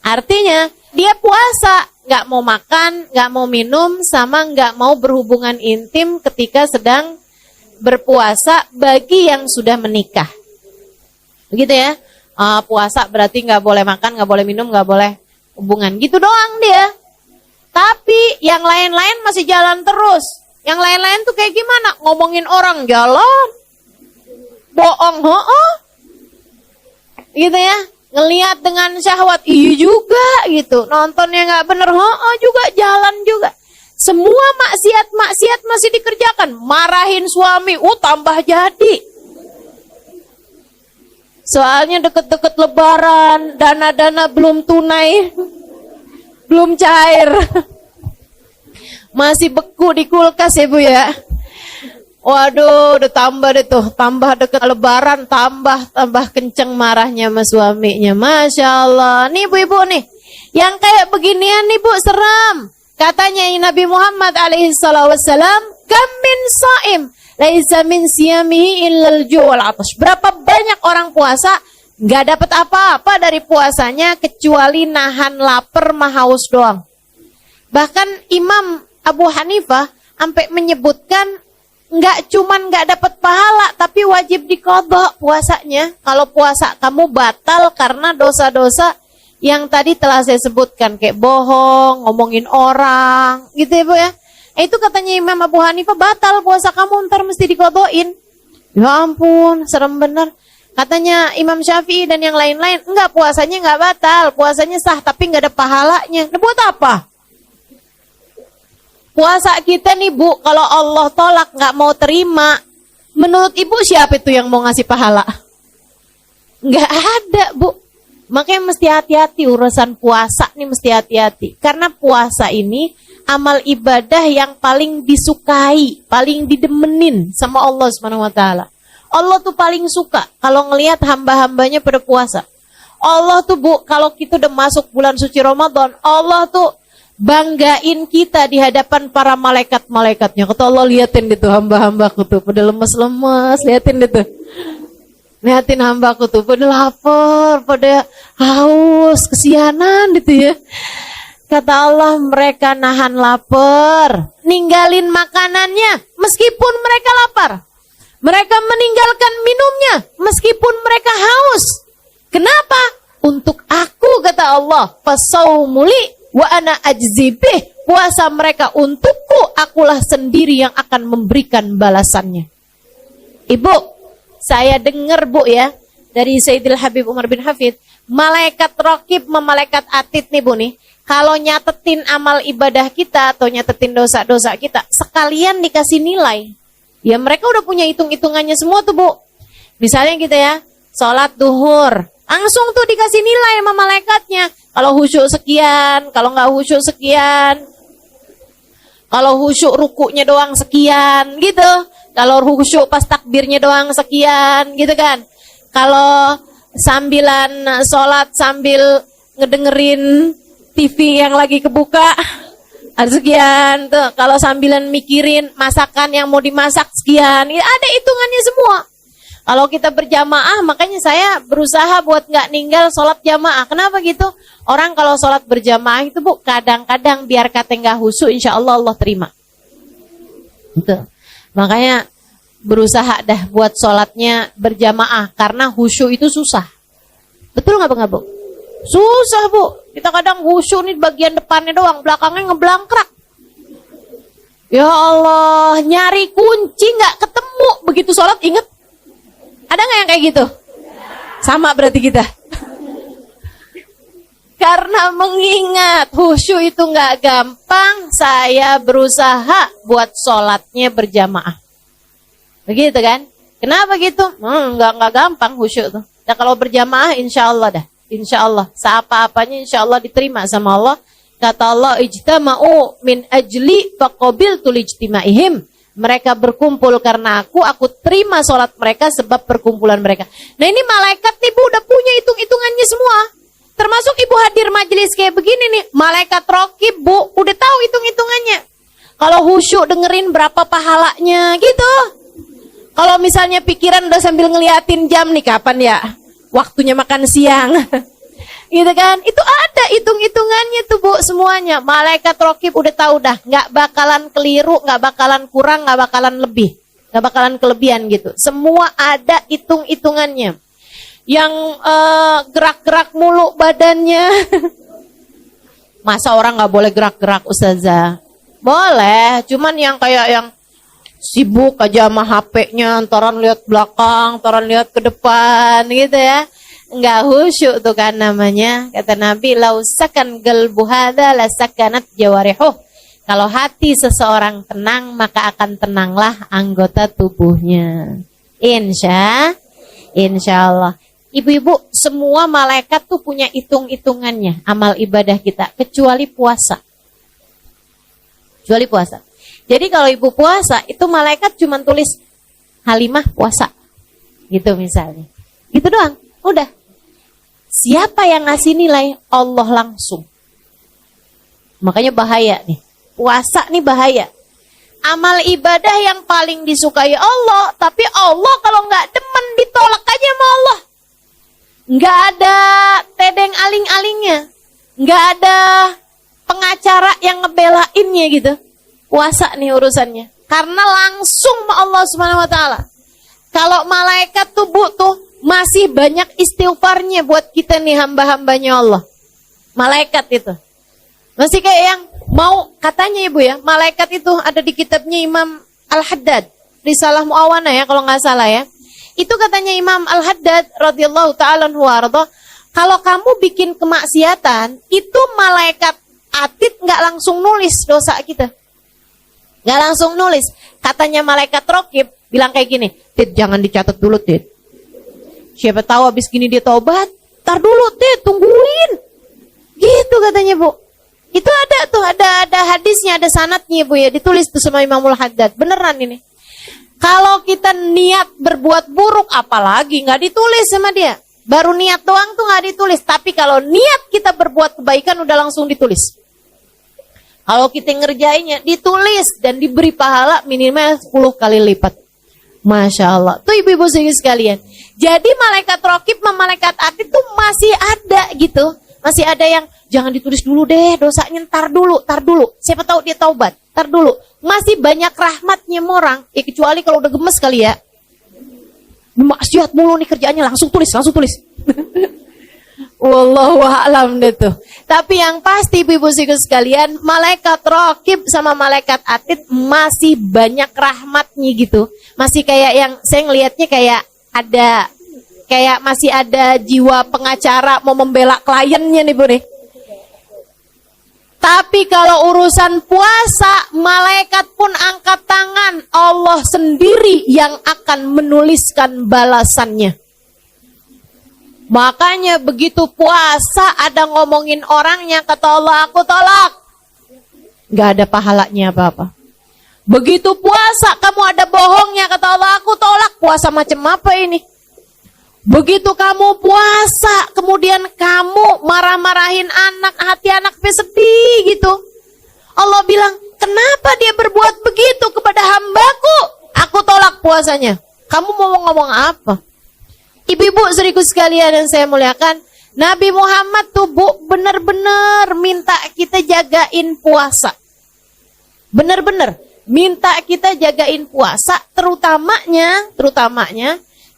Artinya, dia puasa, nggak mau makan, nggak mau minum, sama nggak mau berhubungan intim ketika sedang berpuasa bagi yang sudah menikah. Begitu ya? Puasa berarti nggak boleh makan, nggak boleh minum, nggak boleh hubungan. Gitu doang dia. Tapi yang lain-lain masih jalan terus. Yang lain-lain tuh kayak gimana? Ngomongin orang jalan, bohong, gitu ya. Ngelihat dengan syahwat, iya juga gitu. Nontonnya nggak bener, juga jalan juga. Semua maksiat masih dikerjakan. Marahin suami, tambah jadi. Soalnya deket-deket lebaran, dana-dana belum tunai, belum cair. Masih beku di kulkas ya Bu ya. Waduh, udah tambah deh tuh, tambah deket lebaran, tambah kenceng marahnya sama suaminya. Masya Allah. Nih Bu-ibu nih, yang kayak beginian nih Bu, seram. Katanya Nabi Muhammad alaihissalam, kam min saim, laisa min siyamihi illal ju' wal 'atash. Berapa banyak orang puasa nggak dapat apa-apa dari puasanya kecuali nahan lapar sama haus doang. Bahkan Imam Abu Hanifah sampai menyebutkan nggak dapat pahala, tapi wajib diqadha puasanya. Kalau puasa kamu batal karena dosa-dosa yang tadi telah saya sebutkan, kayak bohong, ngomongin orang, gitu ya Bu ya. Itu katanya Imam Abu Hanifah, batal puasa kamu, ntar mesti diqadhain. Ya ampun, serem bener. Katanya Imam Syafi'i dan yang lain-lain, enggak, puasanya enggak batal, puasanya sah, tapi enggak ada pahalanya. Nah, buat apa? Puasa kita nih Bu, kalau Allah tolak nggak mau terima, menurut Ibu siapa itu yang mau ngasih pahala? Nggak ada Bu. Makanya mesti hati-hati urusan puasa nih, mesti hati-hati. Karena puasa ini amal ibadah yang paling disukai, paling didemenin sama Allah SWT. Allah tuh paling suka kalau ngelihat hamba-hambanya pada puasa. Allah tuh Bu, kalau kita udah masuk bulan suci Ramadan, Allah tuh banggain kita di hadapan para malaikat-malaikatnya. Kata Allah, liatin gitu hamba-hambaku tuh pada lemes-lemes, liatin gitu. Liatin hambaku tuh pada lapar, pada haus, kesianan gitu ya. Kata Allah, mereka nahan lapar, ninggalin makanannya meskipun mereka lapar. Mereka meninggalkan minumnya meskipun mereka haus. Kenapa? Untuk aku, kata Allah, fasaumuli wa ana ajzibih, puasa mereka untukku, akulah sendiri yang akan memberikan balasannya. Ibu, saya dengar Bu ya, dari Sayyidil Habib Umar bin Hafid, malaikat raqib sama malaikat atid nih Bu nih, kalau nyatetin amal ibadah kita atau nyatetin dosa-dosa kita, sekalian dikasih nilai. Ya mereka udah punya hitung-hitungannya semua tuh Bu. Misalnya gitu ya, sholat duhur, langsung tuh dikasih nilai sama malaikatnya. Kalau khusyuk sekian, kalau nggak khusyuk sekian. Kalau khusyuk rukuknya doang sekian, gitu. Kalau khusyuk pas takbirnya doang sekian, gitu kan. Kalau sambilan sholat sambil ngedengerin TV yang lagi kebuka, ada sekian tuh. Kalau sambilan mikirin masakan yang mau dimasak sekian, ada hitungannya semua. Kalau kita berjamaah, makanya saya berusaha buat nggak ninggal sholat jamaah. Kenapa gitu? Orang kalau sholat berjamaah itu Bu, kadang-kadang biar kata nggak khusyuk, insya Allah Allah terima. Gitu. Makanya berusaha dah buat sholatnya berjamaah, karena khusyuk itu susah. Betul nggak Bu? Susah Bu. Kita kadang khusyuk nih bagian depannya doang, belakangnya ngeblangkrak. Ya Allah, nyari kunci nggak ketemu, begitu sholat inget. Ada nggak yang kayak gitu? Sama berarti kita. Karena mengingat khusyuk itu nggak gampang, saya berusaha buat sholatnya berjamaah. Begitu kan? Kenapa gitu? Nggak gampang khusyuk tuh. Nah, kalau berjamaah insya Allah dah. Insya Allah. Seapa-apanya insya Allah diterima sama Allah. Kata Allah, ijtama'u min ajli faqabiltu lijtimaihim. Mereka berkumpul karena aku terima sholat mereka sebab perkumpulan mereka. Nah ini malaikat nih Bu udah punya hitung-hitungannya semua. Termasuk Ibu hadir majelis kayak begini nih, malaikat raqib Bu udah tahu hitung-hitungannya. Kalau khusyuk dengerin berapa pahalanya gitu. Kalau misalnya pikiran udah sambil ngeliatin jam nih, kapan ya waktunya makan siang. Gitu kan, itu ada hitung-hitungannya tuh Bu semuanya. Malaikat raqib udah tahu dah, nggak bakalan keliru, nggak bakalan kurang, nggak bakalan lebih, nggak bakalan kelebihan gitu. Semua ada hitung-hitungannya. Yang gerak-gerak mulu badannya, Masa orang nggak boleh gerak-gerak Ustazah? Boleh, cuman yang kayak yang sibuk aja sama HP-nya, antaran lihat belakang, antaran lihat ke depan gitu ya. Enggak khusyuk tuh kan namanya. Kata Nabi, lausakan qalbu hadza lasakanat jawarihuh. Kalau hati seseorang tenang, maka akan tenanglah anggota tubuhnya. Insya Allah. Ibu-ibu, semua malaikat tuh punya hitung-hitungannya amal ibadah kita, kecuali puasa. Kecuali puasa. Jadi kalau ibu puasa, itu malaikat cuma tulis Halimah puasa. Gitu misalnya. Gitu doang, udah. Siapa yang ngasih nilai? Allah langsung. Makanya bahaya nih. Puasa nih bahaya. Amal ibadah yang paling disukai Allah, tapi Allah kalau nggak demen ditolak aja sama Allah. Nggak ada tedeng aling-alingnya, nggak ada pengacara yang ngebelainnya gitu. Puasa nih urusannya, karena langsung sama Allah Subhanahu Wa Taala. Kalau malaikat tuh masih banyak istighfarnya buat kita nih hamba-hambanya Allah. Malaikat itu masih kayak yang mau katanya ibu ya, malaikat itu ada di kitabnya Imam Al-Haddad, Risalah Mu'awana ya kalau nggak salah ya. Itu katanya Imam Al-Haddad radhiyallahu ta'ala anhu warḍah, kalau kamu bikin kemaksiatan, itu malaikat atid nggak langsung nulis dosa kita. Nggak langsung nulis. Katanya malaikat raqib bilang kayak gini, Tid jangan dicatat dulu Tid. Siapa tahu abis gini dia taubat, tar dulu Tid, tungguin. Gitu katanya Bu. Itu ada tuh, ada hadisnya, ada sanadnya Bu ya, ditulis tuh sama Imam Al-Haddad. Beneran ini. Kalau kita niat berbuat buruk, apalagi nggak ditulis sama dia. Baru niat doang tuh nggak ditulis. Tapi kalau niat kita berbuat kebaikan udah langsung ditulis. Kalau kita ngerjainnya ditulis dan diberi pahala minimal 10 kali lipat. Masya Allah. Tuh ibu-ibu sekalian. Jadi malaikat raqib sama malaikat atid tuh masih ada gitu. Masih ada yang jangan ditulis dulu deh dosanya, tar dulu. Siapa tahu dia taubat, tar dulu. Masih banyak rahmatnya orang, ya kecuali kalau udah gemes kali ya. Maksiat mulu nih kerjaannya, langsung tulis. Wallahu a'lam deh tuh. Tapi yang pasti ibu-ibu sekalian, malaikat raqib sama malaikat atid masih banyak rahmatnya gitu. Masih kayak yang saya ngelihatnya kayak masih ada jiwa pengacara mau membela kliennya nih Bu nih. Tapi kalau urusan puasa, malaikat pun angkat tangan. Allah sendiri yang akan menuliskan balasannya. Makanya begitu puasa ada ngomongin orangnya, kata Allah, aku tolak. Gak ada pahalanya apa-apa. Begitu puasa kamu ada bohongnya, kata Allah, aku tolak. Puasa macam apa ini? Begitu kamu puasa, kemudian kamu marah-marahin anak, hati anak sedih gitu. Allah bilang, kenapa dia berbuat begitu kepada hambaku? Aku tolak puasanya. Kamu mau ngomong apa? Ibu-ibu seriku sekalian yang saya muliakan, Nabi Muhammad tuh Bu benar-benar minta kita jagain puasa. Benar-benar minta kita jagain puasa, terutamanya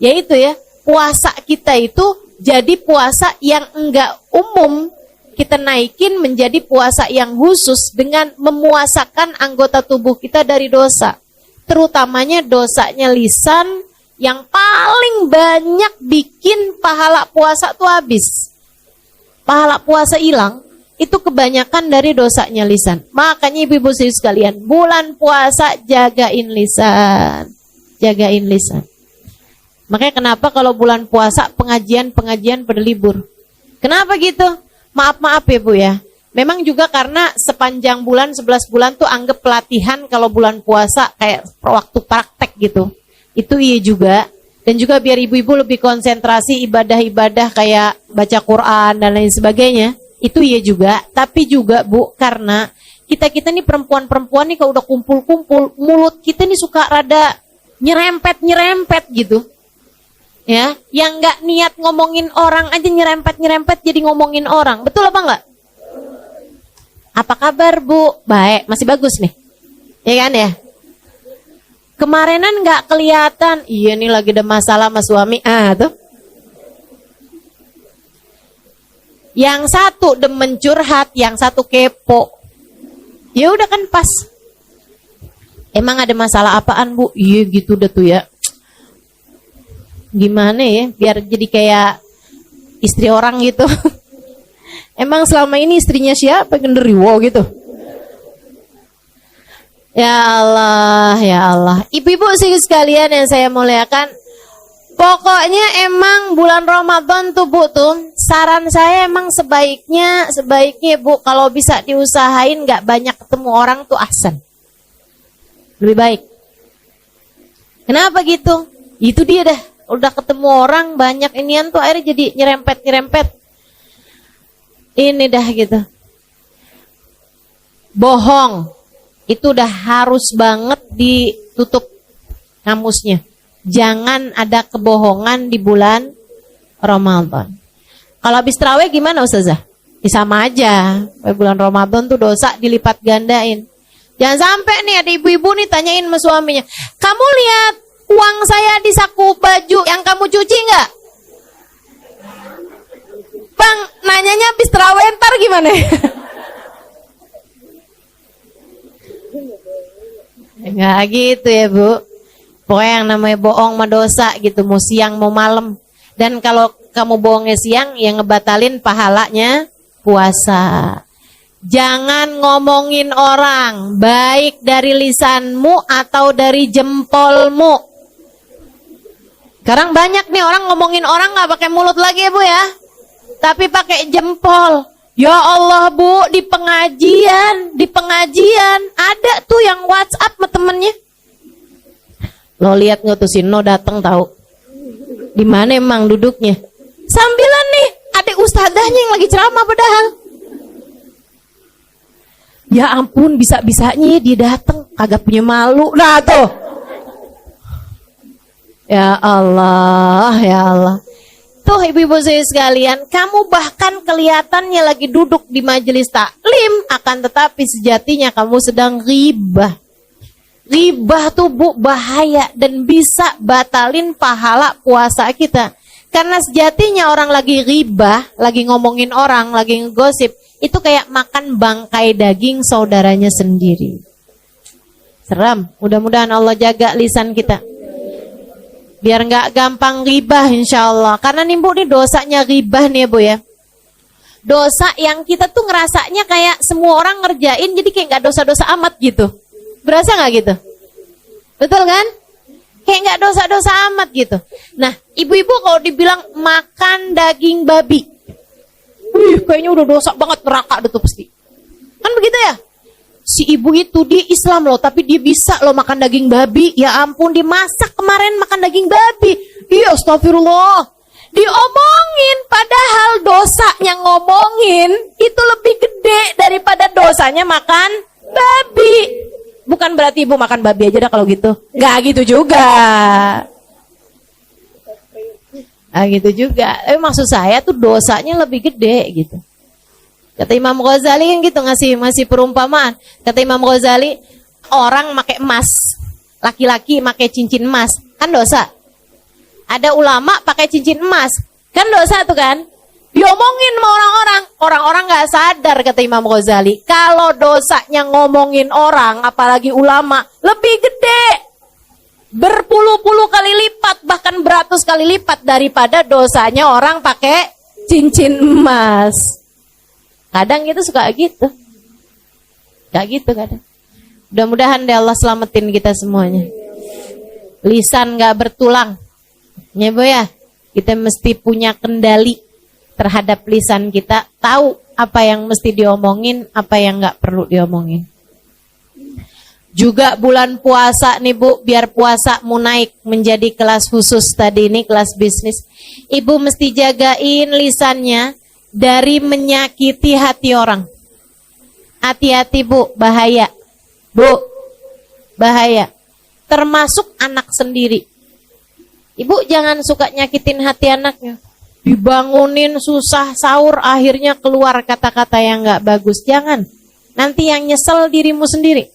yaitu ya, puasa kita itu jadi puasa yang enggak umum, kita naikin menjadi puasa yang khusus dengan memuasakan anggota tubuh kita dari dosa. Terutamanya dosanya lisan yang paling banyak bikin pahala puasa tuh habis. Pahala puasa hilang, itu kebanyakan dari dosanya lisan. Makanya ibu-ibu sekalian, bulan puasa jagain lisan. Jagain lisan. Makanya kenapa kalau bulan puasa pengajian pada libur. Kenapa gitu? Maaf ya Bu ya. Memang juga karena sepanjang bulan, 11 bulan tuh anggap pelatihan kalau bulan puasa kayak waktu praktek gitu. Itu iya juga. Dan juga biar ibu-ibu lebih konsentrasi ibadah-ibadah kayak baca Quran dan lain sebagainya. Itu iya juga. Tapi juga Bu, karena kita nih perempuan-perempuan nih kalau udah kumpul-kumpul, mulut kita nih suka rada nyerempet gitu. Ya, yang nggak niat ngomongin orang aja nyerempet jadi ngomongin orang. Betul apa enggak? Apa kabar Bu? Baik, masih bagus nih. Ya kan ya? Kemarinan nggak kelihatan. Iya nih lagi ada masalah sama suami. Tuh. Yang satu demen curhat, yang satu kepo. Ya udah kan pas. Emang ada masalah apaan, Bu? Iya gitu dah tuh ya. Gimana ya biar jadi kayak istri orang gitu. Emang selama ini istrinya siapa genderuwo gitu? Ya Allah, ya Allah. Ibu-ibu sekalian yang saya muliakan, pokoknya emang bulan Ramadan tuh Bu tuh, saran saya emang sebaiknya Bu kalau bisa diusahain nggak banyak ketemu orang tuh ahsan. Lebih baik. Kenapa gitu? Itu dia dah. Udah ketemu orang banyak inian tuh akhirnya jadi nyerempet. Ini dah gitu. Bohong. Itu udah harus banget ditutup kamusnya. Jangan ada kebohongan di bulan Ramadan. Kalau habis tarawih gimana Ustazah? Ya sama aja. Bulan Ramadan tuh dosa dilipat gandain. Jangan sampai nih ada ibu-ibu nih tanyain sama suaminya, kamu lihat uang saya di saku baju yang kamu cuci nggak? Bang, nanyanya habis tarawih ntar gimana? Nggak gitu ya Bu. Pokoknya yang namanya bohong mah dosa gitu, mau siang mau malam. Dan kalau kamu bohongnya siang, ya ngebatalin pahalanya puasa. Jangan ngomongin orang, baik dari lisanmu atau dari jempolmu. Sekarang banyak nih orang ngomongin orang nggak pakai mulut lagi ya Bu ya, tapi pakai jempol. Ya Allah Bu, di pengajian ada tuh yang WhatsApp sama temennya. Lo lihat nggak tuh si No datang tahu? Di mana emang duduknya? Sambilan nih, adik ustadzahnya yang lagi ceramah padahal. Ya ampun, bisa-bisanya dia datang kagak punya malu. Nah tuh. Ya Allah, ya Allah. Tuh ibu-ibu saya sekalian, kamu bahkan kelihatannya lagi duduk di majelis taklim, akan tetapi sejatinya kamu sedang ghibah. Ghibah tuh Bu bahaya dan bisa batalin pahala puasa kita. Karena sejatinya orang lagi ghibah, lagi ngomongin orang, lagi ngegosip, itu kayak makan bangkai daging saudaranya sendiri. Seram, mudah-mudahan Allah jaga lisan kita. Biar nggak gampang ghibah insya Allah. Karena nih Bu, nih dosanya ghibah nih ya Bu ya. Dosa yang kita tuh ngerasanya kayak semua orang ngerjain, jadi kayak nggak dosa-dosa amat gitu. Berasa nggak gitu? Betul kan? Kayak nggak dosa-dosa amat gitu. Nah, ibu-ibu kalau dibilang makan daging babi, kayaknya udah dosa banget, neraka tuh pasti. Kan begitu ya? Si ibu itu dia Islam loh, tapi dia bisa loh makan daging babi. Ya ampun, dimasak kemarin makan daging babi. Iya, astagfirullah. Diomongin, padahal dosanya ngomongin itu lebih gede daripada dosanya makan babi. Bukan berarti ibu makan babi aja dah kalau gitu. Nggak gitu juga. Ah gitu juga. Maksud saya tuh dosanya lebih gede gitu. Kata Imam Ghazali kan gitu, ngasih perumpamaan. Kata Imam Ghazali, orang pakai emas, laki-laki pakai cincin emas, kan dosa. Ada ulama pakai cincin emas, kan dosa tuh kan. Diomongin sama orang-orang nggak sadar, kata Imam Ghazali. Kalau dosanya ngomongin orang, apalagi ulama, lebih gede. Berpuluh-puluh kali lipat, bahkan beratus kali lipat daripada dosanya orang pakai cincin emas. Kadang itu suka gitu. Gak gitu kadang. Mudah-mudahan deh Allah selamatin kita semuanya. Lisan gak bertulang. Ya Bu ya, kita mesti punya kendali terhadap lisan kita. Tahu apa yang mesti diomongin, apa yang gak perlu diomongin. Juga bulan puasa nih Bu, biar puasamu naik menjadi kelas khusus tadi ini, kelas bisnis. Ibu mesti jagain lisannya dari menyakiti hati orang. Hati-hati Bu, bahaya. Bu, bahaya. Termasuk anak sendiri. Ibu jangan suka nyakitin hati anaknya. Dibangunin susah sahur, akhirnya keluar kata-kata yang gak bagus. Jangan. Nanti yang nyesel dirimu sendiri.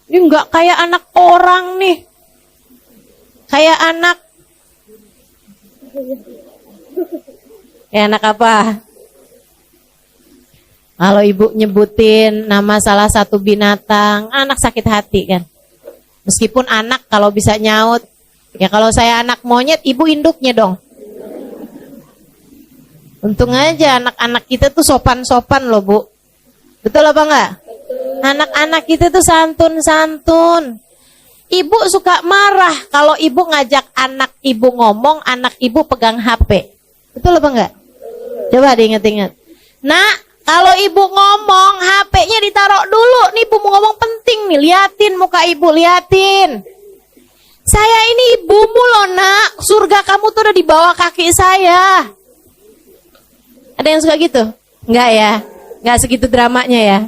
Ini gak kayak anak orang nih. Kayak anak Anak apa? Kalau ibu nyebutin nama salah satu binatang, anak sakit hati kan. Meskipun anak kalau bisa nyaut, ya kalau saya anak monyet, ibu induknya dong. Untung aja anak-anak kita tuh sopan-sopan loh Bu. Betul apa enggak? Anak-anak kita tuh santun-santun. Ibu suka marah kalau ibu ngajak anak ibu ngomong, anak ibu pegang HP. Betul apa enggak? Coba diingat-ingat. Nak, kalau ibu ngomong, HP-nya ditaruh dulu. Nih ibu mau ngomong penting nih, liatin muka ibu, liatin. Saya ini ibumu loh nak, surga kamu tuh udah di bawah kaki saya. Ada yang suka gitu? Enggak ya? Enggak segitu dramanya ya?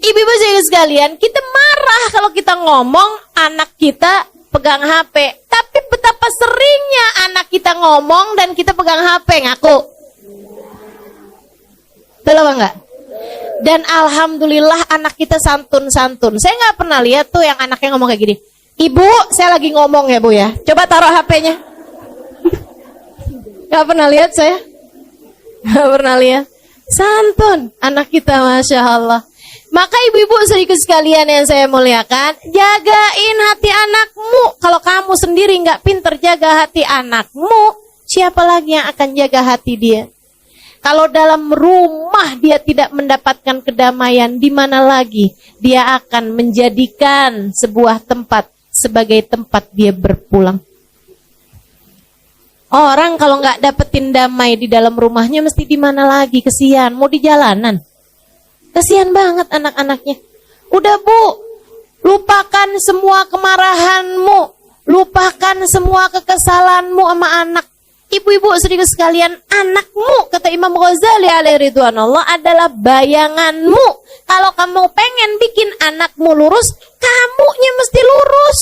Ibu-ibu sekalian, kita marah kalau kita ngomong, anak kita pegang HP. Tapi betapa seringnya anak kita ngomong dan kita pegang HP, ngaku. Betul apa enggak? Dan alhamdulillah anak kita santun-santun. Saya nggak pernah lihat tuh yang anaknya ngomong kayak gini. Ibu, saya lagi ngomong ya Bu ya. Coba taruh HP-nya. Nggak pernah lihat saya. Nggak pernah lihat. Santun anak kita, Masya Allah. Maka ibu-ibu sedikit sekalian yang saya muliakan, jagain hati anakmu. Kalau kamu sendiri nggak pinter jaga hati anakmu, siapa lagi yang akan jaga hati dia? Kalau dalam rumah dia tidak mendapatkan kedamaian, di mana lagi dia akan menjadikan sebuah tempat sebagai tempat dia berpulang. Orang kalau nggak dapetin damai di dalam rumahnya, mesti di mana lagi? Kesian, mau di jalanan. Kesian banget anak-anaknya. Udah Bu, lupakan semua kemarahanmu, lupakan semua kekesalanmu sama anak. Ibu-ibu sedikit sekalian, anakmu, kata Imam Ghazali alaihi ridwanullah, adalah bayanganmu. Kalau kamu pengen bikin anakmu lurus, kamunya mesti lurus.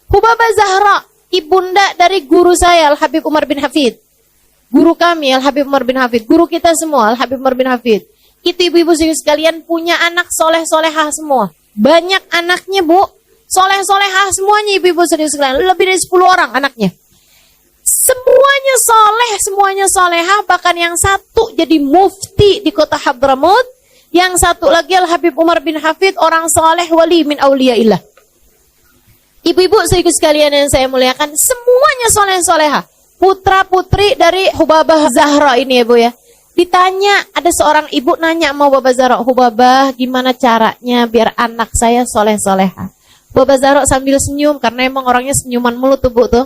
Hubabah Zahra, ibunda dari guru saya Al-Habib Umar bin Hafid. Guru kami Al-Habib Umar bin Hafid, guru kita semua Al-Habib Umar bin Hafid. Itu ibu-ibu sekalian punya anak soleh-solehah semua. Banyak anaknya Bu, soleh-solehah semuanya ibu-ibu sekalian. Lebih dari 10 orang anaknya. Semuanya soleh, semuanya solehah. Bahkan yang satu jadi mufti di kota Hadramut. Yang satu lagi Al-Habib Umar bin Hafid, orang soleh wali min auliyaillah. Ibu-ibu sekalian yang saya muliakan, semuanya soleh-solehah. Putra-putri dari Hubabah Zahra ini ya Bu ya. Ditanya, ada seorang ibu nanya sama Hubabah Zahra, Hubabah gimana caranya biar anak saya soleh-soleha? Hubabah Zahra sambil senyum, karena emang orangnya senyuman mulu tuh Bu tuh.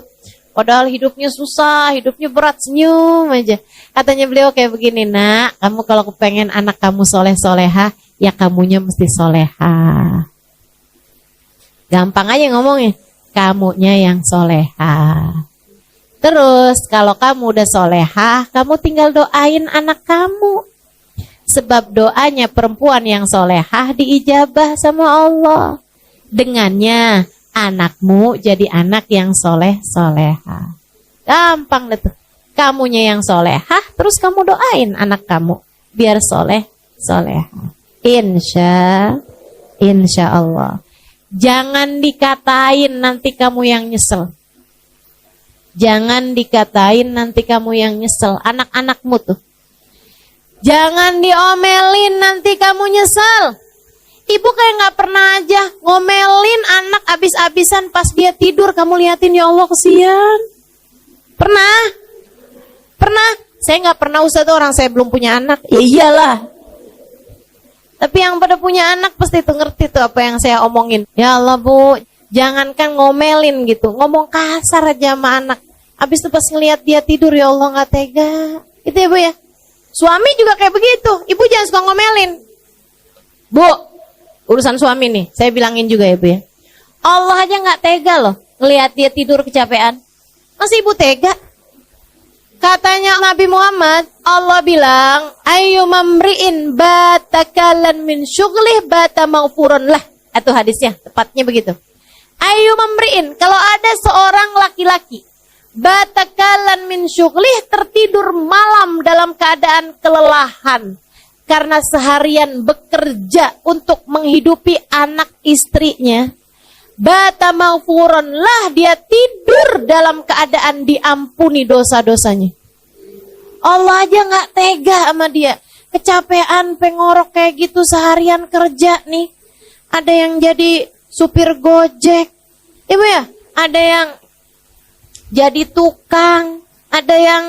Padahal hidupnya susah, hidupnya berat, senyum aja. Katanya beliau kayak begini, nak, kamu kalau kepengen anak kamu soleh-soleha, ya kamunya mesti soleha. Gampang aja ngomongnya, kamunya yang soleha. Terus kalau kamu udah solehah, kamu tinggal doain anak kamu. Sebab doanya perempuan yang solehah diijabah sama Allah. Dengannya anakmu jadi anak yang soleh-solehah. Gampang deh tuh. Kamunya yang solehah, terus kamu doain anak kamu biar soleh-solehah. Insya Allah. Jangan dikatain nanti kamu yang nyesel. Jangan dikatain nanti kamu yang nyesel. Anak-anakmu tuh. Jangan diomelin nanti kamu nyesel. Ibu kayak gak pernah aja ngomelin anak abis-abisan pas dia tidur. Kamu liatin, ya Allah kesian. Pernah? Pernah? Saya gak pernah Ustaz, orang saya belum punya anak. Ya iyalah. Tapi yang pada punya anak pasti tuh ngerti tuh apa yang saya omongin. Ya Allah Bu, jangankan ngomelin gitu, ngomong kasar aja sama anak. Abis itu pas ngelihat dia tidur, ya Allah gak tega. Itu ya Bu ya. Suami juga kayak begitu. Ibu jangan suka ngomelin. Bu, urusan suami nih, saya bilangin juga ya Bu ya. Allah aja gak tega loh ngelihat dia tidur kecapean. Masih ibu tega? Katanya Nabi Muhammad, Allah bilang, ayyumamri'in batakalan min syughlih bata maghfuran lah. Itu hadisnya, tepatnya begitu. Ayyumamri'in, kalau ada seorang laki-laki batakalan min syughlih, tertidur malam dalam keadaan kelelahan karena seharian bekerja untuk menghidupi anak istrinya. Bata maghfuran lah, dia tidur dalam keadaan diampuni dosa-dosanya. Allah aja nggak tega sama dia. Kecapean pengorok kayak gitu seharian kerja nih. Ada yang jadi supir Gojek. Ibu ya, ada yang jadi tukang, ada yang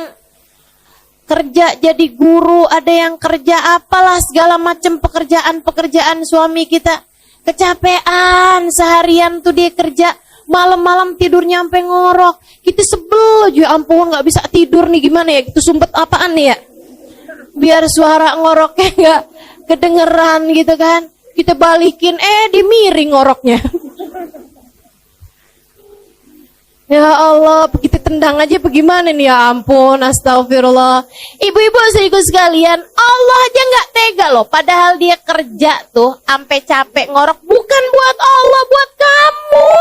kerja jadi guru, ada yang kerja apalah segala macam pekerjaan suami kita. Kecapean seharian tuh dia kerja, malam-malam tidurnya sampai ngorok. Kita sebel aja, ampun nggak bisa tidur nih, gimana ya? Itu sumpet apaan nih ya? Biar suara ngoroknya nggak kedengeran gitu kan. Kita balikin, dimiring ngoroknya. Ya Allah, kita tendang aja bagaimana nih, ya ampun, astagfirullah. Ibu-ibu saudaraku sekalian, Allah aja nggak tega loh. Padahal dia kerja tuh, sampai capek ngorok. Bukan buat Allah, buat kamu.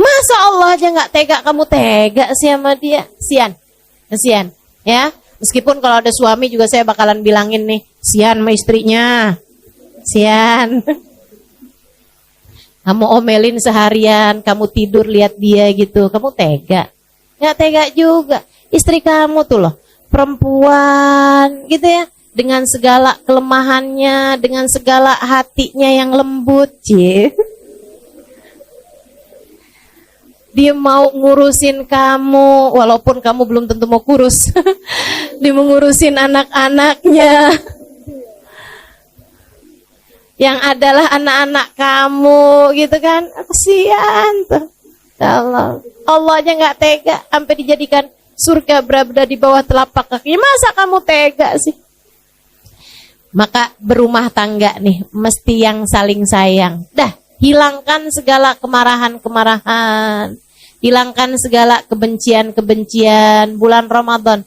Masa Allah aja nggak tega, kamu tega sih sama dia? Kesian, ya. Meskipun kalau ada suami juga saya bakalan bilangin nih, sian sama istrinya, sian. Kamu omelin seharian, kamu tidur lihat dia gitu, kamu tega? Nggak tega juga. Istri kamu tuh loh, perempuan gitu ya, dengan segala kelemahannya, dengan segala hatinya yang lembut, Dia mau ngurusin kamu, walaupun kamu belum tentu mau kurus. Dia mau ngurusin anak-anaknya. Yang adalah anak-anak kamu, gitu kan. Kasihan tuh. Allah aja gak tega, sampai dijadikan surga berada di bawah telapak kakinya. Masa kamu tega sih? Maka berumah tangga nih, mesti yang saling sayang. Dah, hilangkan segala kemarahan-kemarahan. Hilangkan segala kebencian-kebencian. Bulan Ramadan,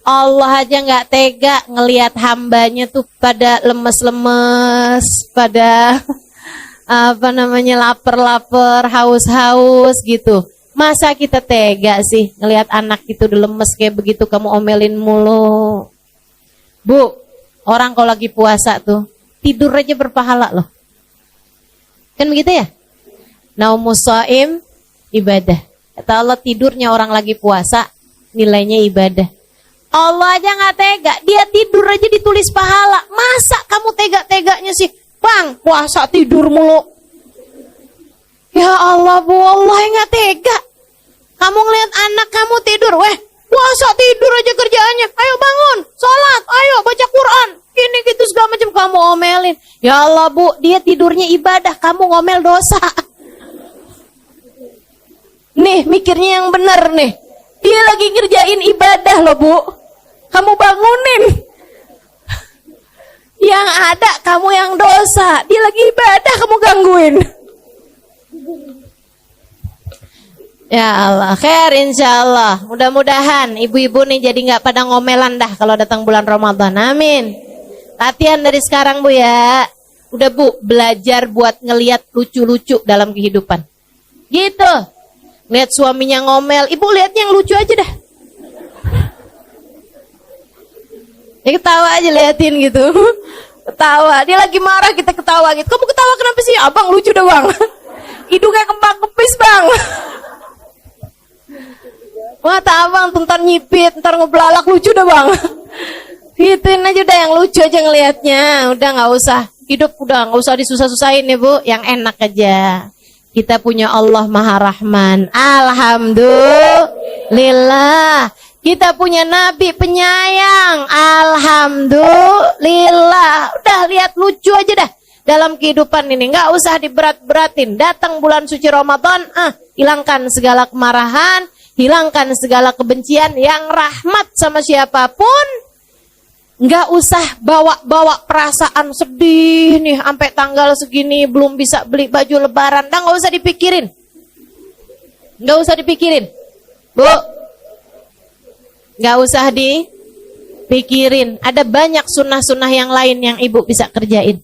Allah aja nggak tega ngelihat hambanya tuh pada lemes-lemes, pada lapar-lapar, haus-haus gitu. Masa kita tega sih ngelihat anak itu udah lemes kayak begitu, kamu omelin mulu. Bu, orang kalau lagi puasa tuh tidur aja berpahala loh. Kan begitu ya? Naumus shaim ibadah. Kata Allah, tidurnya orang lagi puasa nilainya ibadah. Allah aja gak tega, dia tidur aja ditulis pahala. Masa kamu tega-teganya sih? Bang, puasa tidur mulu. Ya Allah, Bu, Allah yang gak tega. Kamu ngeliat anak kamu tidur, puasa tidur aja kerjaannya. Ayo bangun, sholat, ayo baca Quran. Gini gitu segala macam kamu omelin. Ya Allah, Bu, dia tidurnya ibadah, kamu ngomel dosa. Nih, mikirnya yang bener nih. Dia lagi ngerjain ibadah loh, Bu. Kamu bangunin. Yang ada kamu yang dosa. Dia lagi ibadah, kamu gangguin. Ya Allah, khair insyaallah. Mudah-mudahan ibu-ibu nih jadi gak pada ngomelan dah kalau datang bulan Ramadan. Amin. Latihan dari sekarang, Bu ya. Udah, Bu, belajar buat ngelihat lucu-lucu dalam kehidupan. Gitu. Lihat suaminya ngomel, ibu lihatnya yang lucu aja dah. Ya ketawa aja, liatin gitu. Ketawa, dia lagi marah kita ketawa gitu. Kamu ketawa kenapa sih? Abang lucu dah, Bang. Hidungnya kembang kempis, Bang. Mata abang tuh ntar nyipit, ntar ngebelalak, lucu dah, Bang. Gituin aja udah, yang lucu aja ngelihatnya. Udah gak usah, hidup udah gak usah disusah-susahin ya, Bu. Yang enak aja. Kita punya Allah Maha Rahman. Alhamdulillah. Kita punya Nabi penyayang. Alhamdulillah. Udah, lihat lucu aja dah dalam kehidupan ini. Nggak usah diberat-beratin. Datang bulan suci Ramadan, hilangkan segala kemarahan, hilangkan segala kebencian. Yang rahmat sama siapapun. Nggak usah bawa-bawa perasaan sedih nih, sampai tanggal segini belum bisa beli baju lebaran. Dah nggak usah dipikirin. Nggak usah dipikirin. Bu, nggak usah dipikirin. Ada banyak sunnah-sunnah yang lain yang ibu bisa kerjain.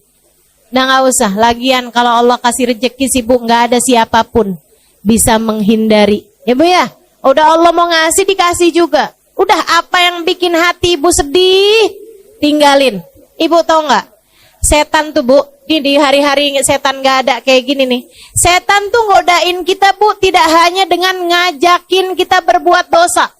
Nah nggak usah. Lagian kalau Allah kasih rezeki sih, Bu, nggak ada siapapun bisa menghindari. Ya, Bu ya. Udah Allah mau ngasih, dikasih juga. Udah, apa yang bikin hati ibu sedih, tinggalin. Ibu tahu nggak? Setan tuh, Bu, ini di hari-hari setan nggak ada kayak gini nih. Setan tuh ngodain kita, Bu, tidak hanya dengan ngajakin kita berbuat dosa.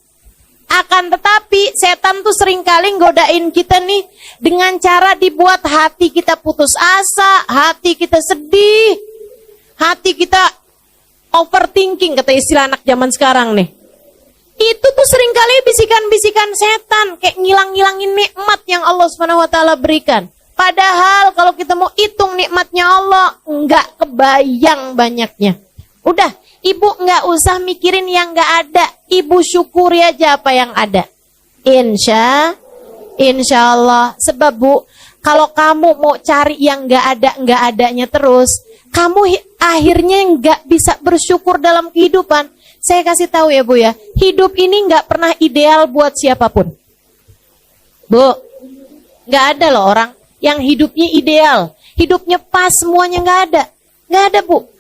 Akan tetapi setan tuh seringkali godain kita nih dengan cara dibuat hati kita putus asa, hati kita sedih, hati kita overthinking, kata istilah anak zaman sekarang nih. Itu tuh seringkali bisikan-bisikan setan, kayak ngilang-ngilangin nikmat yang Allah SWT berikan. Padahal kalau kita mau hitung nikmatnya Allah, nggak kebayang banyaknya. Udah, ibu nggak usah mikirin yang nggak ada. Ibu syukuri aja apa yang ada. Insya Allah. Sebab Bu, kalau kamu mau cari yang nggak adanya terus, kamu akhirnya nggak bisa bersyukur dalam kehidupan. Saya kasih tahu ya Bu ya, hidup ini nggak pernah ideal buat siapapun. Bu, nggak ada loh orang yang hidupnya ideal, hidupnya pas semuanya, nggak ada Bu.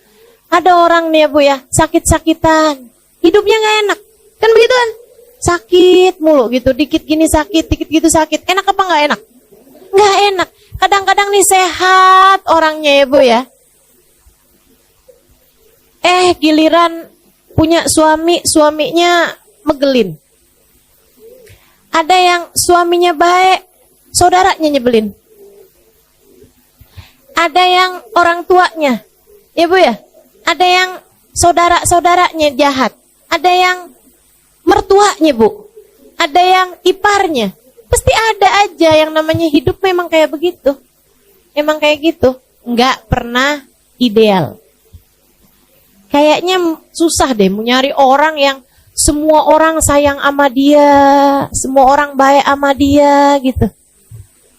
Ada orang nih ya Bu ya, sakit-sakitan, hidupnya nggak enak, kan begitu kan? Sakit mulu gitu, dikit gini sakit, dikit gitu sakit, enak apa nggak enak? Nggak enak. Kadang-kadang nih sehat orangnya ya Bu ya, giliran punya suaminya megelin. Ada yang suaminya baik, saudaranya nyebelin. Ada yang orang tuanya, ya Bu ya, ada yang saudara-saudaranya jahat, ada yang mertuanya Bu, ada yang iparnya. Pasti ada aja yang namanya hidup memang kayak begitu. Emang kayak gitu, nggak pernah ideal. Kayaknya susah deh mau nyari orang yang semua orang sayang sama dia, semua orang baik sama dia gitu.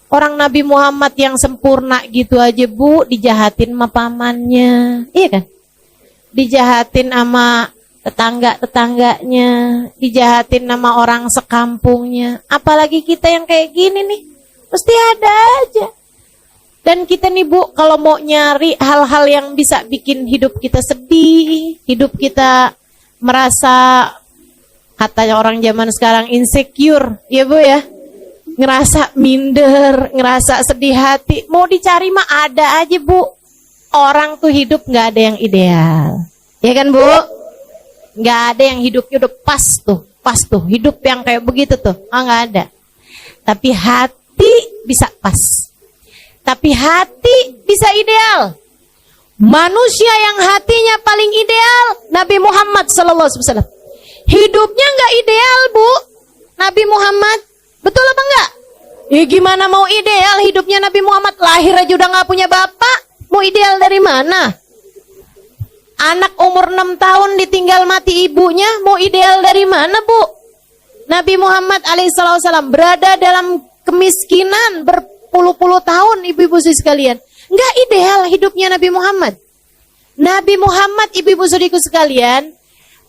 Orang Nabi Muhammad yang sempurna gitu aja Bu, dijahatin sama pamannya, iya kan? Dijahatin sama tetangga-tetangganya, dijahatin sama orang sekampungnya. Apalagi kita yang kayak gini nih, pasti ada aja. Dan kita nih Bu, kalau mau nyari hal-hal yang bisa bikin hidup kita sedih, hidup kita merasa, kata orang zaman sekarang, insecure, ya Bu ya, ngerasa minder, ngerasa sedih hati, mau dicari mah ada aja Bu. Orang tuh hidup nggak ada yang ideal, ya kan Bu? Nggak ada yang hidupnya udah pas tuh, hidup yang kayak begitu tuh, nggak ada. Tapi hati bisa pas, tapi hati bisa ideal. Manusia yang hatinya paling ideal, Nabi Muhammad SAW. Hidupnya nggak ideal Bu, Nabi Muhammad. Betul apa enggak? Ya gimana mau ideal hidupnya Nabi Muhammad? Lahir aja udah gak punya bapak, mau ideal dari mana? Anak umur 6 tahun ditinggal mati ibunya, mau ideal dari mana Bu? Nabi Muhammad alaihissalam berada dalam kemiskinan berpuluh-puluh tahun, ibu-ibu sekalian. Enggak ideal hidupnya Nabi Muhammad. Nabi Muhammad, ibu-ibu saudariku sekalian,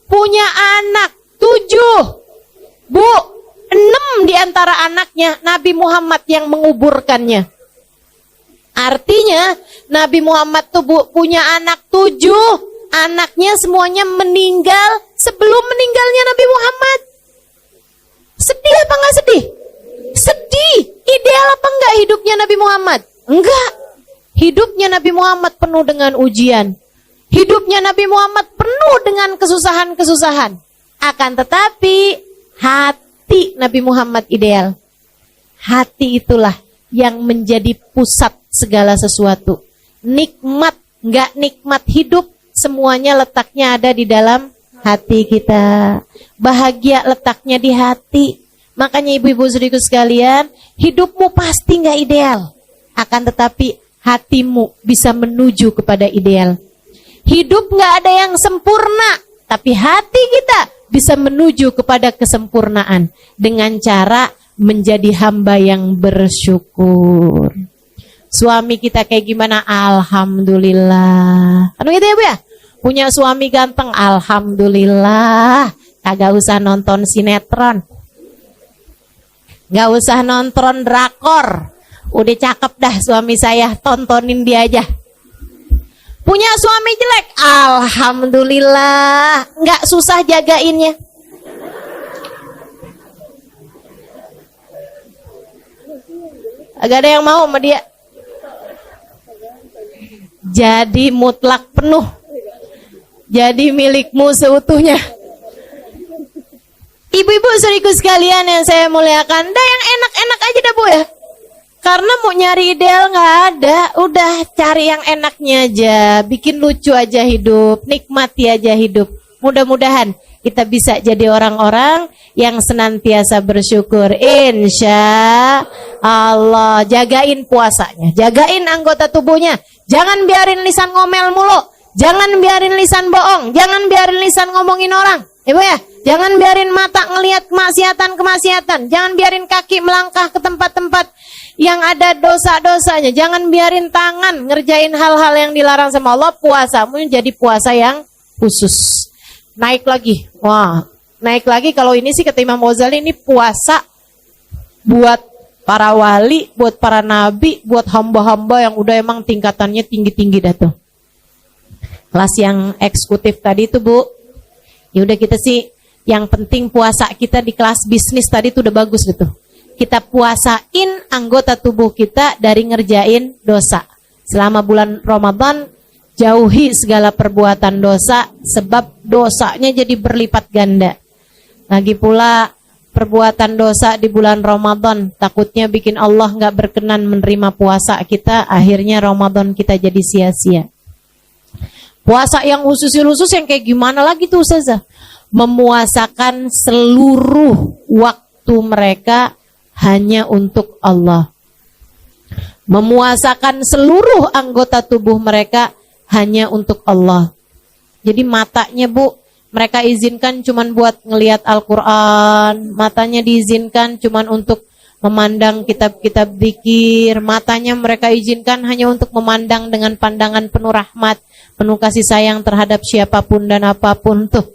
punya anak 7 Bu. 6 di antara anaknya Nabi Muhammad yang menguburkannya. Artinya Nabi Muhammad tuh Bu, punya anak 7, anaknya semuanya meninggal sebelum meninggalnya Nabi Muhammad. Sedih apa enggak sedih? Sedih. Ideal apa enggak hidupnya Nabi Muhammad? Enggak. Hidupnya Nabi Muhammad penuh dengan ujian. Hidupnya Nabi Muhammad penuh dengan kesusahan-kesusahan. Akan tetapi hati Nabi Muhammad ideal. Hati itulah yang menjadi pusat segala sesuatu. Nikmat, enggak nikmat hidup, semuanya letaknya ada di dalam hati kita. Bahagia letaknya di hati. Makanya ibu-ibu saudariku sekalian, hidupmu pasti enggak ideal. Akan tetapi hatimu bisa menuju kepada ideal. Hidup enggak ada yang sempurna, tapi hati kita bisa menuju kepada kesempurnaan dengan cara menjadi hamba yang bersyukur. Suami kita kayak gimana? Alhamdulillah. Anu gitu ya Bu ya? Punya suami ganteng, alhamdulillah. Kagak usah nonton sinetron, gak usah nonton drakor. Udah cakep dah suami saya, tontonin dia aja. Punya suami jelek, alhamdulillah, nggak susah jagainnya. Agak ada yang mau sama dia. Jadi mutlak penuh, jadi milikmu seutuhnya. Ibu-ibu saudariku sekalian yang saya muliakan, dah yang enak-enak aja dah Bu ya. Karena mau nyari ideal nggak ada, udah cari yang enaknya aja, bikin lucu aja hidup, nikmati aja hidup. Mudah-mudahan kita bisa jadi orang-orang yang senantiasa bersyukur. Insya Allah. Jagain puasanya, jagain anggota tubuhnya. Jangan biarin lisan ngomel mulu, jangan biarin lisan bohong, jangan biarin lisan ngomongin orang. Ibu ya, jangan biarin mata ngelihat kemaksiatan, jangan biarin kaki melangkah ke tempat-tempat yang ada dosa-dosanya, jangan biarin tangan ngerjain hal-hal yang dilarang sama Allah. Puasamu jadi puasa yang khusus. Naik lagi, wah, naik lagi. Kalau ini sih kata Imam Ghazali, ini puasa buat para wali, buat para nabi, buat hamba-hamba yang udah emang tingkatannya tinggi-tinggi dah tuh. Kelas yang eksekutif tadi tuh Bu, ya udah kita sih, yang penting puasa kita di kelas bisnis tadi tuh udah bagus gitu. Kita puasain anggota tubuh kita dari ngerjain dosa. Selama bulan Ramadan, jauhi segala perbuatan dosa, sebab dosanya jadi berlipat ganda. Lagi pula perbuatan dosa di bulan Ramadan takutnya bikin Allah nggak berkenan menerima puasa kita, akhirnya Ramadan kita jadi sia-sia. Puasa yang khusus yang kayak gimana lagi tuh Ustazah? Memuasakan seluruh waktu mereka hanya untuk Allah. Memuasakan seluruh anggota tubuh mereka hanya untuk Allah. Jadi matanya Bu, mereka izinkan cuman buat ngelihat Al-Quran. Matanya diizinkan cuman untuk memandang kitab-kitab zikir. Matanya mereka izinkan hanya untuk memandang dengan pandangan penuh rahmat, penuh kasih sayang terhadap siapapun dan apapun tuh.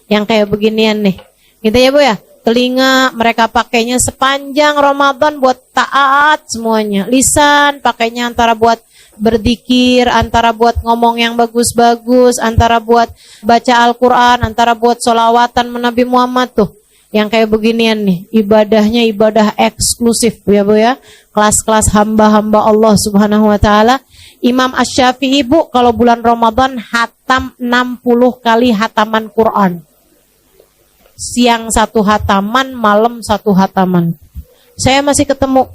Yang kayak beginian nih. Gitu ya Bu ya. Telinga mereka pakainya sepanjang Ramadan buat taat semuanya. Lisan pakainya antara buat berzikir, antara buat ngomong yang bagus-bagus, antara buat baca Al-Quran, antara buat sholawatan Nabi Muhammad tuh. Yang kayak beginian nih, ibadahnya ibadah eksklusif ya Bu ya. Kelas-kelas hamba-hamba Allah Subhanahu wa taala. Imam Asy-Syafi'i Bu, kalau bulan Ramadan hatam 60 kali hataman Quran. Siang 1 hataman, malam 1 hataman. Saya masih ketemu.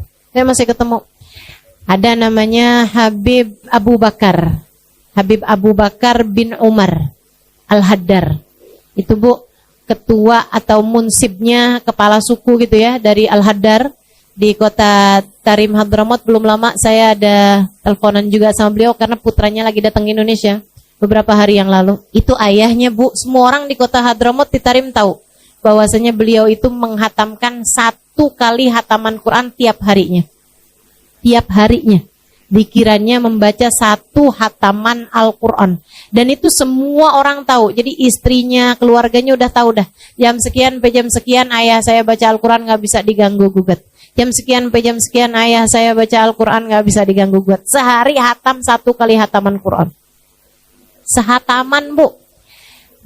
Ada namanya Habib Abu Bakar bin Umar Al-Haddar. Itu Bu, ketua atau munsibnya, kepala suku gitu ya, dari Al-Haddar di kota Tarim Hadramaut. Belum lama saya ada teleponan juga sama beliau karena putranya lagi datang ke Indonesia beberapa hari yang lalu. Itu ayahnya Bu, semua orang di kota Hadramaut di Tarim tahu bahwasanya beliau itu menghatamkan 1 kali hataman Quran tiap harinya. Tiap harinya dikiranya membaca 1 hataman Al-Quran. Dan itu semua orang tahu. Jadi istrinya, keluarganya udah tahu dah. Jam sekian sampai jam sekian ayah saya baca Al-Quran gak bisa diganggu gugat. Jam sekian sampai jam sekian ayah saya baca Al-Quran gak bisa diganggu gugat. Sehari hatam 1 kali hataman Quran. Sehataman Bu.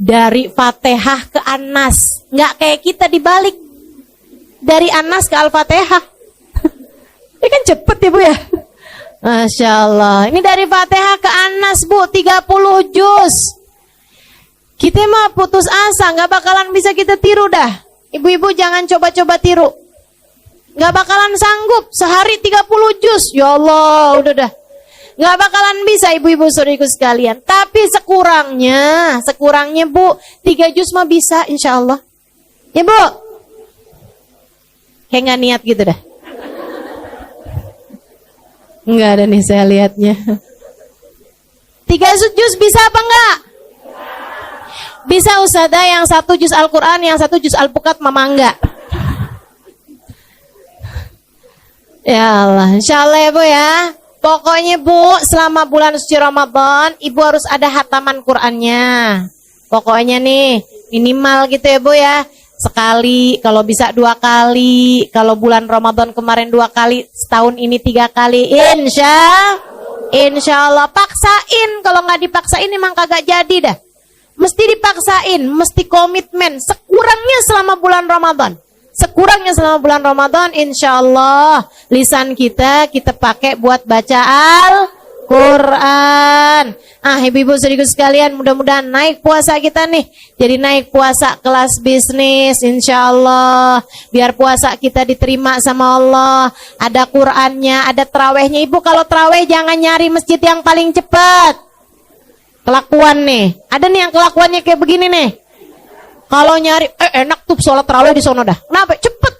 Dari Fatihah ke An-Nas. Gak kayak kita dibalik. Dari An-Nas ke Al-Fatihah. Ini kan cepet ya Bu ya. Masya Allah. Ini dari Fatihah ke An-Nas Bu, 30 juz. Kita mah putus asa, gak bakalan bisa kita tiru dah. Ibu-ibu jangan coba-coba tiru. Gak bakalan sanggup sehari 30 juz. Ya Allah, udah dah. Gak bakalan bisa ibu-ibu saudariku sekalian. Tapi sekurangnya Bu, 3 juz mah bisa insya Allah. Ya Bu. Kayak gak niat gitu dah. Enggak ada nih saya lihatnya. 3 juz bisa apa enggak? Bisa Ustazah, yang 1 juz Al-Quran, yang 1 juz Al-Bukat mama enggak. Ya Allah, insya Allah ya Bu ya. Pokoknya Bu, selama bulan suci Ramadan, Ibu harus ada hataman Qurannya. Pokoknya nih, minimal gitu ya Bu ya. Sekali, kalau bisa 2 kali. Kalau bulan Ramadan kemarin 2 kali, setahun ini 3 kali. Insya Allah. Paksain, kalau nggak dipaksain emang kagak jadi dah. Mesti dipaksain, mesti komitmen. Sekurangnya selama bulan Ramadan. Insya Allah lisan kita pakai buat baca Quran. Ibu-ibu saudaraku sekalian, mudah-mudahan naik puasa kita nih. Jadi naik puasa kelas bisnis, insya Allah. Biar puasa kita diterima sama Allah. Ada Qurannya, ada terawihnya. Ibu kalau terawih jangan nyari masjid yang paling cepat. Kelakuan nih. Ada nih yang kelakuannya kayak begini nih. Kalau nyari, enak tuh sholat terawih di sono dah. Kenapa? Cepet.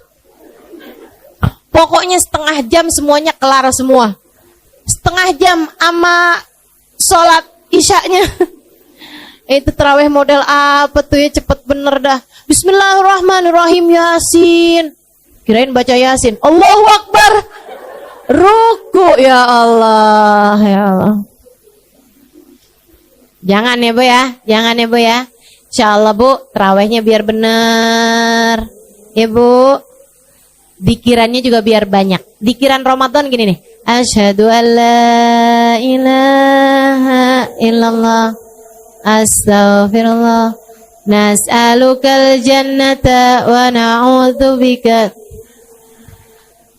Pokoknya setengah jam semuanya kelar semua. Setengah jam ama sholat isyanya. Itu terawih model apa tuh ya, cepet bener dah. Bismillahirrahmanirrahim, Yasin. Kirain baca Yasin. Allahu Akbar. Ruku, ya Allah, ya Allah. Jangan ya Bu ya, jangan ya Bu ya. Insyaallah Bu, terawihnya biar bener. Ya Bu. Dikirannya juga biar banyak. Dikiran Ramadan gini nih. Asyhadu an la ilaha illallah. Astaghfirullah. Nas'alukal jannata wa na'udzubika.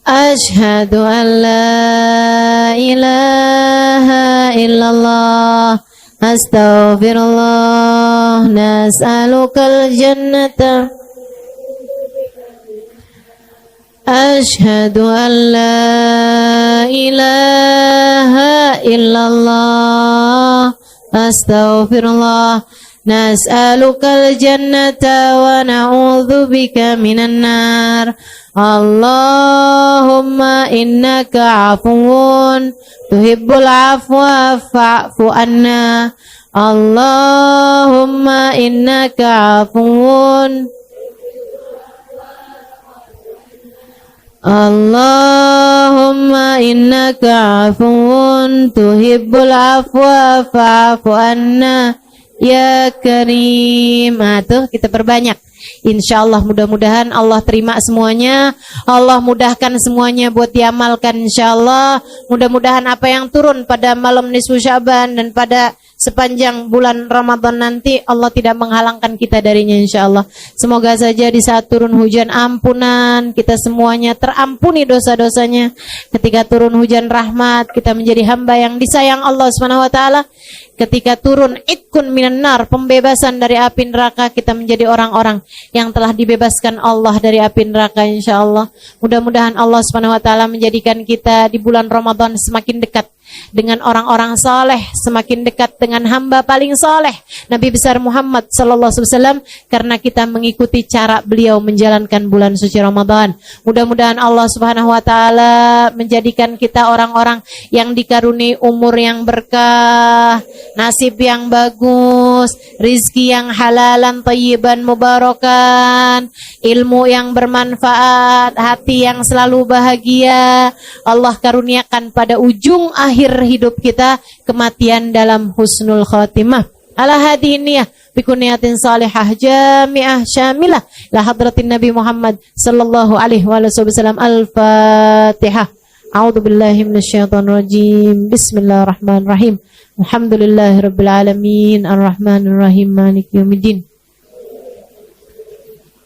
Asyhadu an la ilaha illallah. Astaghfirullah. Nas'alukal jannata. Asyhadu an la ilaha illallah. Astaghfirullah. Nas'alukal jannata wa na'udzubika minan nar. Allahumma innaka afuwun tuhibbul afwa fa'fu anna. Allahumma innaka afuwun. Allahumma innaka afuwun tuhibbul afwa fa'fu anna ya karim. Tuh kita perbanyak. Insyaallah mudah-mudahan Allah terima semuanya. Allah mudahkan semuanya buat diamalkan insyaallah. Mudah-mudahan apa yang turun pada malam nisfu Syaban dan pada sepanjang bulan Ramadan nanti Allah tidak menghalangkan kita darinya insyaallah. Semoga saja di saat turun hujan ampunan kita semuanya terampuni dosa-dosanya. Ketika turun hujan rahmat kita menjadi hamba yang disayang Allah Subhanahu wa taala. Ketika turun itkun minan nar, pembebasan dari api neraka, kita menjadi orang-orang yang telah dibebaskan Allah dari api neraka insyaallah. Mudah-mudahan Allah Subhanahu wa taala menjadikan kita di bulan Ramadan semakin dekat dengan orang-orang saleh, semakin dekat dengan hamba paling saleh Nabi besar Muhammad sallallahu alaihi wasallam, karena kita mengikuti cara beliau menjalankan bulan suci Ramadan. Mudah-mudahan Allah Subhanahu wa taala menjadikan kita orang-orang yang dikaruniai umur yang berkah, nasib yang bagus, rizki yang halalan thayyiban mubarakan, ilmu yang bermanfaat, hati yang selalu bahagia. Allah karuniakan pada ujung akhir hidup kita kematian dalam husnul khatimah. Ala hadiniyah bikuniyatin salihah jami'ah syamilah la hadratin Nabi Muhammad sallallahu alaihi wasallam. Al-Fatihah. A'udzu billahi minasyaitonir rajim. Bismillahirrahmanirrahim. Alhamdulillahirabbil alamin arrahmanir rahim maliki yaumiddin.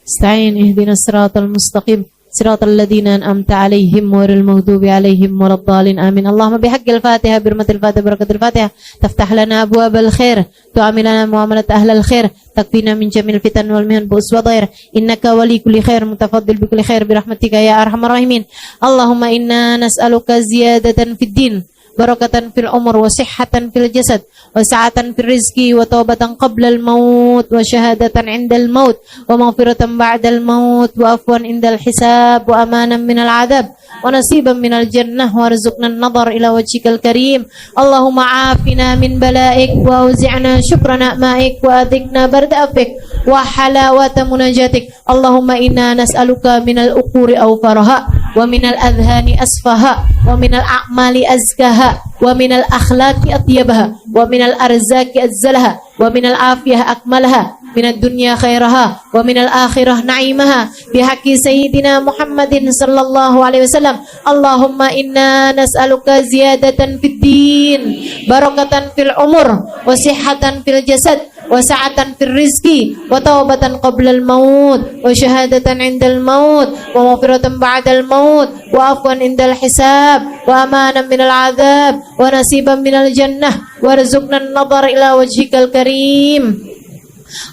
Ista'in ihdinas siratal mustaqim صراط الذين أنعمت عليهم غير المغضوب عليهم ولا الضالين آمين. اللهم بحق الفاتحة برمة الفاتحة بركة الفاتحة تفتح لنا أبواب الخير، تعاملنا معاملة أهل الخير، تكفينا من جميع الفتن والمهن بؤس وضير، إنك ولي كل خير متفضل بكل خير برحمتك يا أرحم الراحمين. اللهم إنا نسألك زيادة في الدين، barakatan fil umur wa sihhatan fil jasad wa sa'atan fil rizqi wa taubatan qabla al maut wa syahadatan indal maut wa maghfiratan ba'dal maut wa afwan indal hisab wa amanan minal adab wa nasiban minal jannah wa rizqna an-nadhar ila wajhikal karim. Allahumma afina min bala'ik wa auzi'na syukra na'maik wa adhikna barda afik wa halawata munajatik. Allahumma inna nas'aluka minal uquri awfaraha wa minal adhani asfaha wa minal a'mali azkaha wa minal akhlaqi atyabaha wa minal arzaki azzalaha wa minal afiyah akmalaha minad dunya khairaha wa minal akhirah na'imaha bihaqqi sayyidina Muhammadin sallallahu alaihi wasallam. Allahumma inna nas'aluka ziyadatan fid din, barakatan fil umur wa sihhatan fil jasad وسعة في الرزق وتوبة قبل الموت وشهادة عند الموت ومغفرة بعد الموت وعفوا عند الحساب وأمانا من العذاب ونصيبا من الجنة وارزقنا النظر إلى وجهك الكريم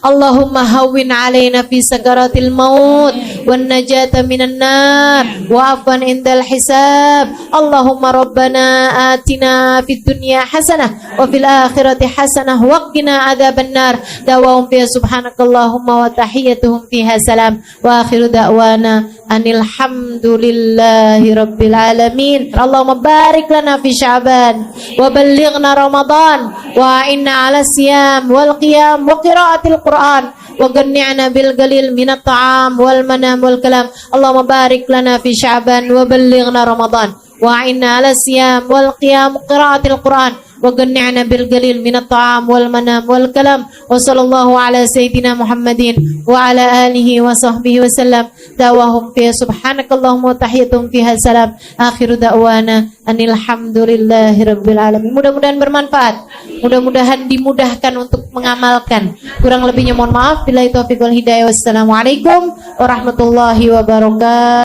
اللهم هون علينا في سكرات الموت والنجاة من النار وعفوا عند الحساب اللهم ربنا آتنا في الدنيا حسنة وفي الآخرة حسنة وقنا عذاب النار دعواهم فيها سبحانك اللهم وتحيتهم فيها سلام وآخر دعوانا أن الحمد لله رب العالمين اللهم بارك لنا في شعبان وبلغنا رمضان وأعنا على الصيام والقيام وقراءة القرآن وقنعنا بالقليل من الطعام والمنام والكلام اللهم بارك لنا في شعبان وبلغنا رمضان وأعنا على الصيام والقيام وقراءة القرآن وقنعنا بالقليل من الطعام والمنام والكلام وصلى الله على سيدنا محمد وعلى آله وصحبه وسلم دعواهم فيها سبحانك اللهم وتحيتهم فيها سلام آخر دعوانا anil hamdulillahi rabbil alamin. Mudah-mudahan bermanfaat, mudah-mudahan dimudahkan untuk mengamalkan. Kurang lebihnya mohon maaf. Billahi taufiq wal hidayah. Wassalamualaikum warahmatullahi wabarakatuh.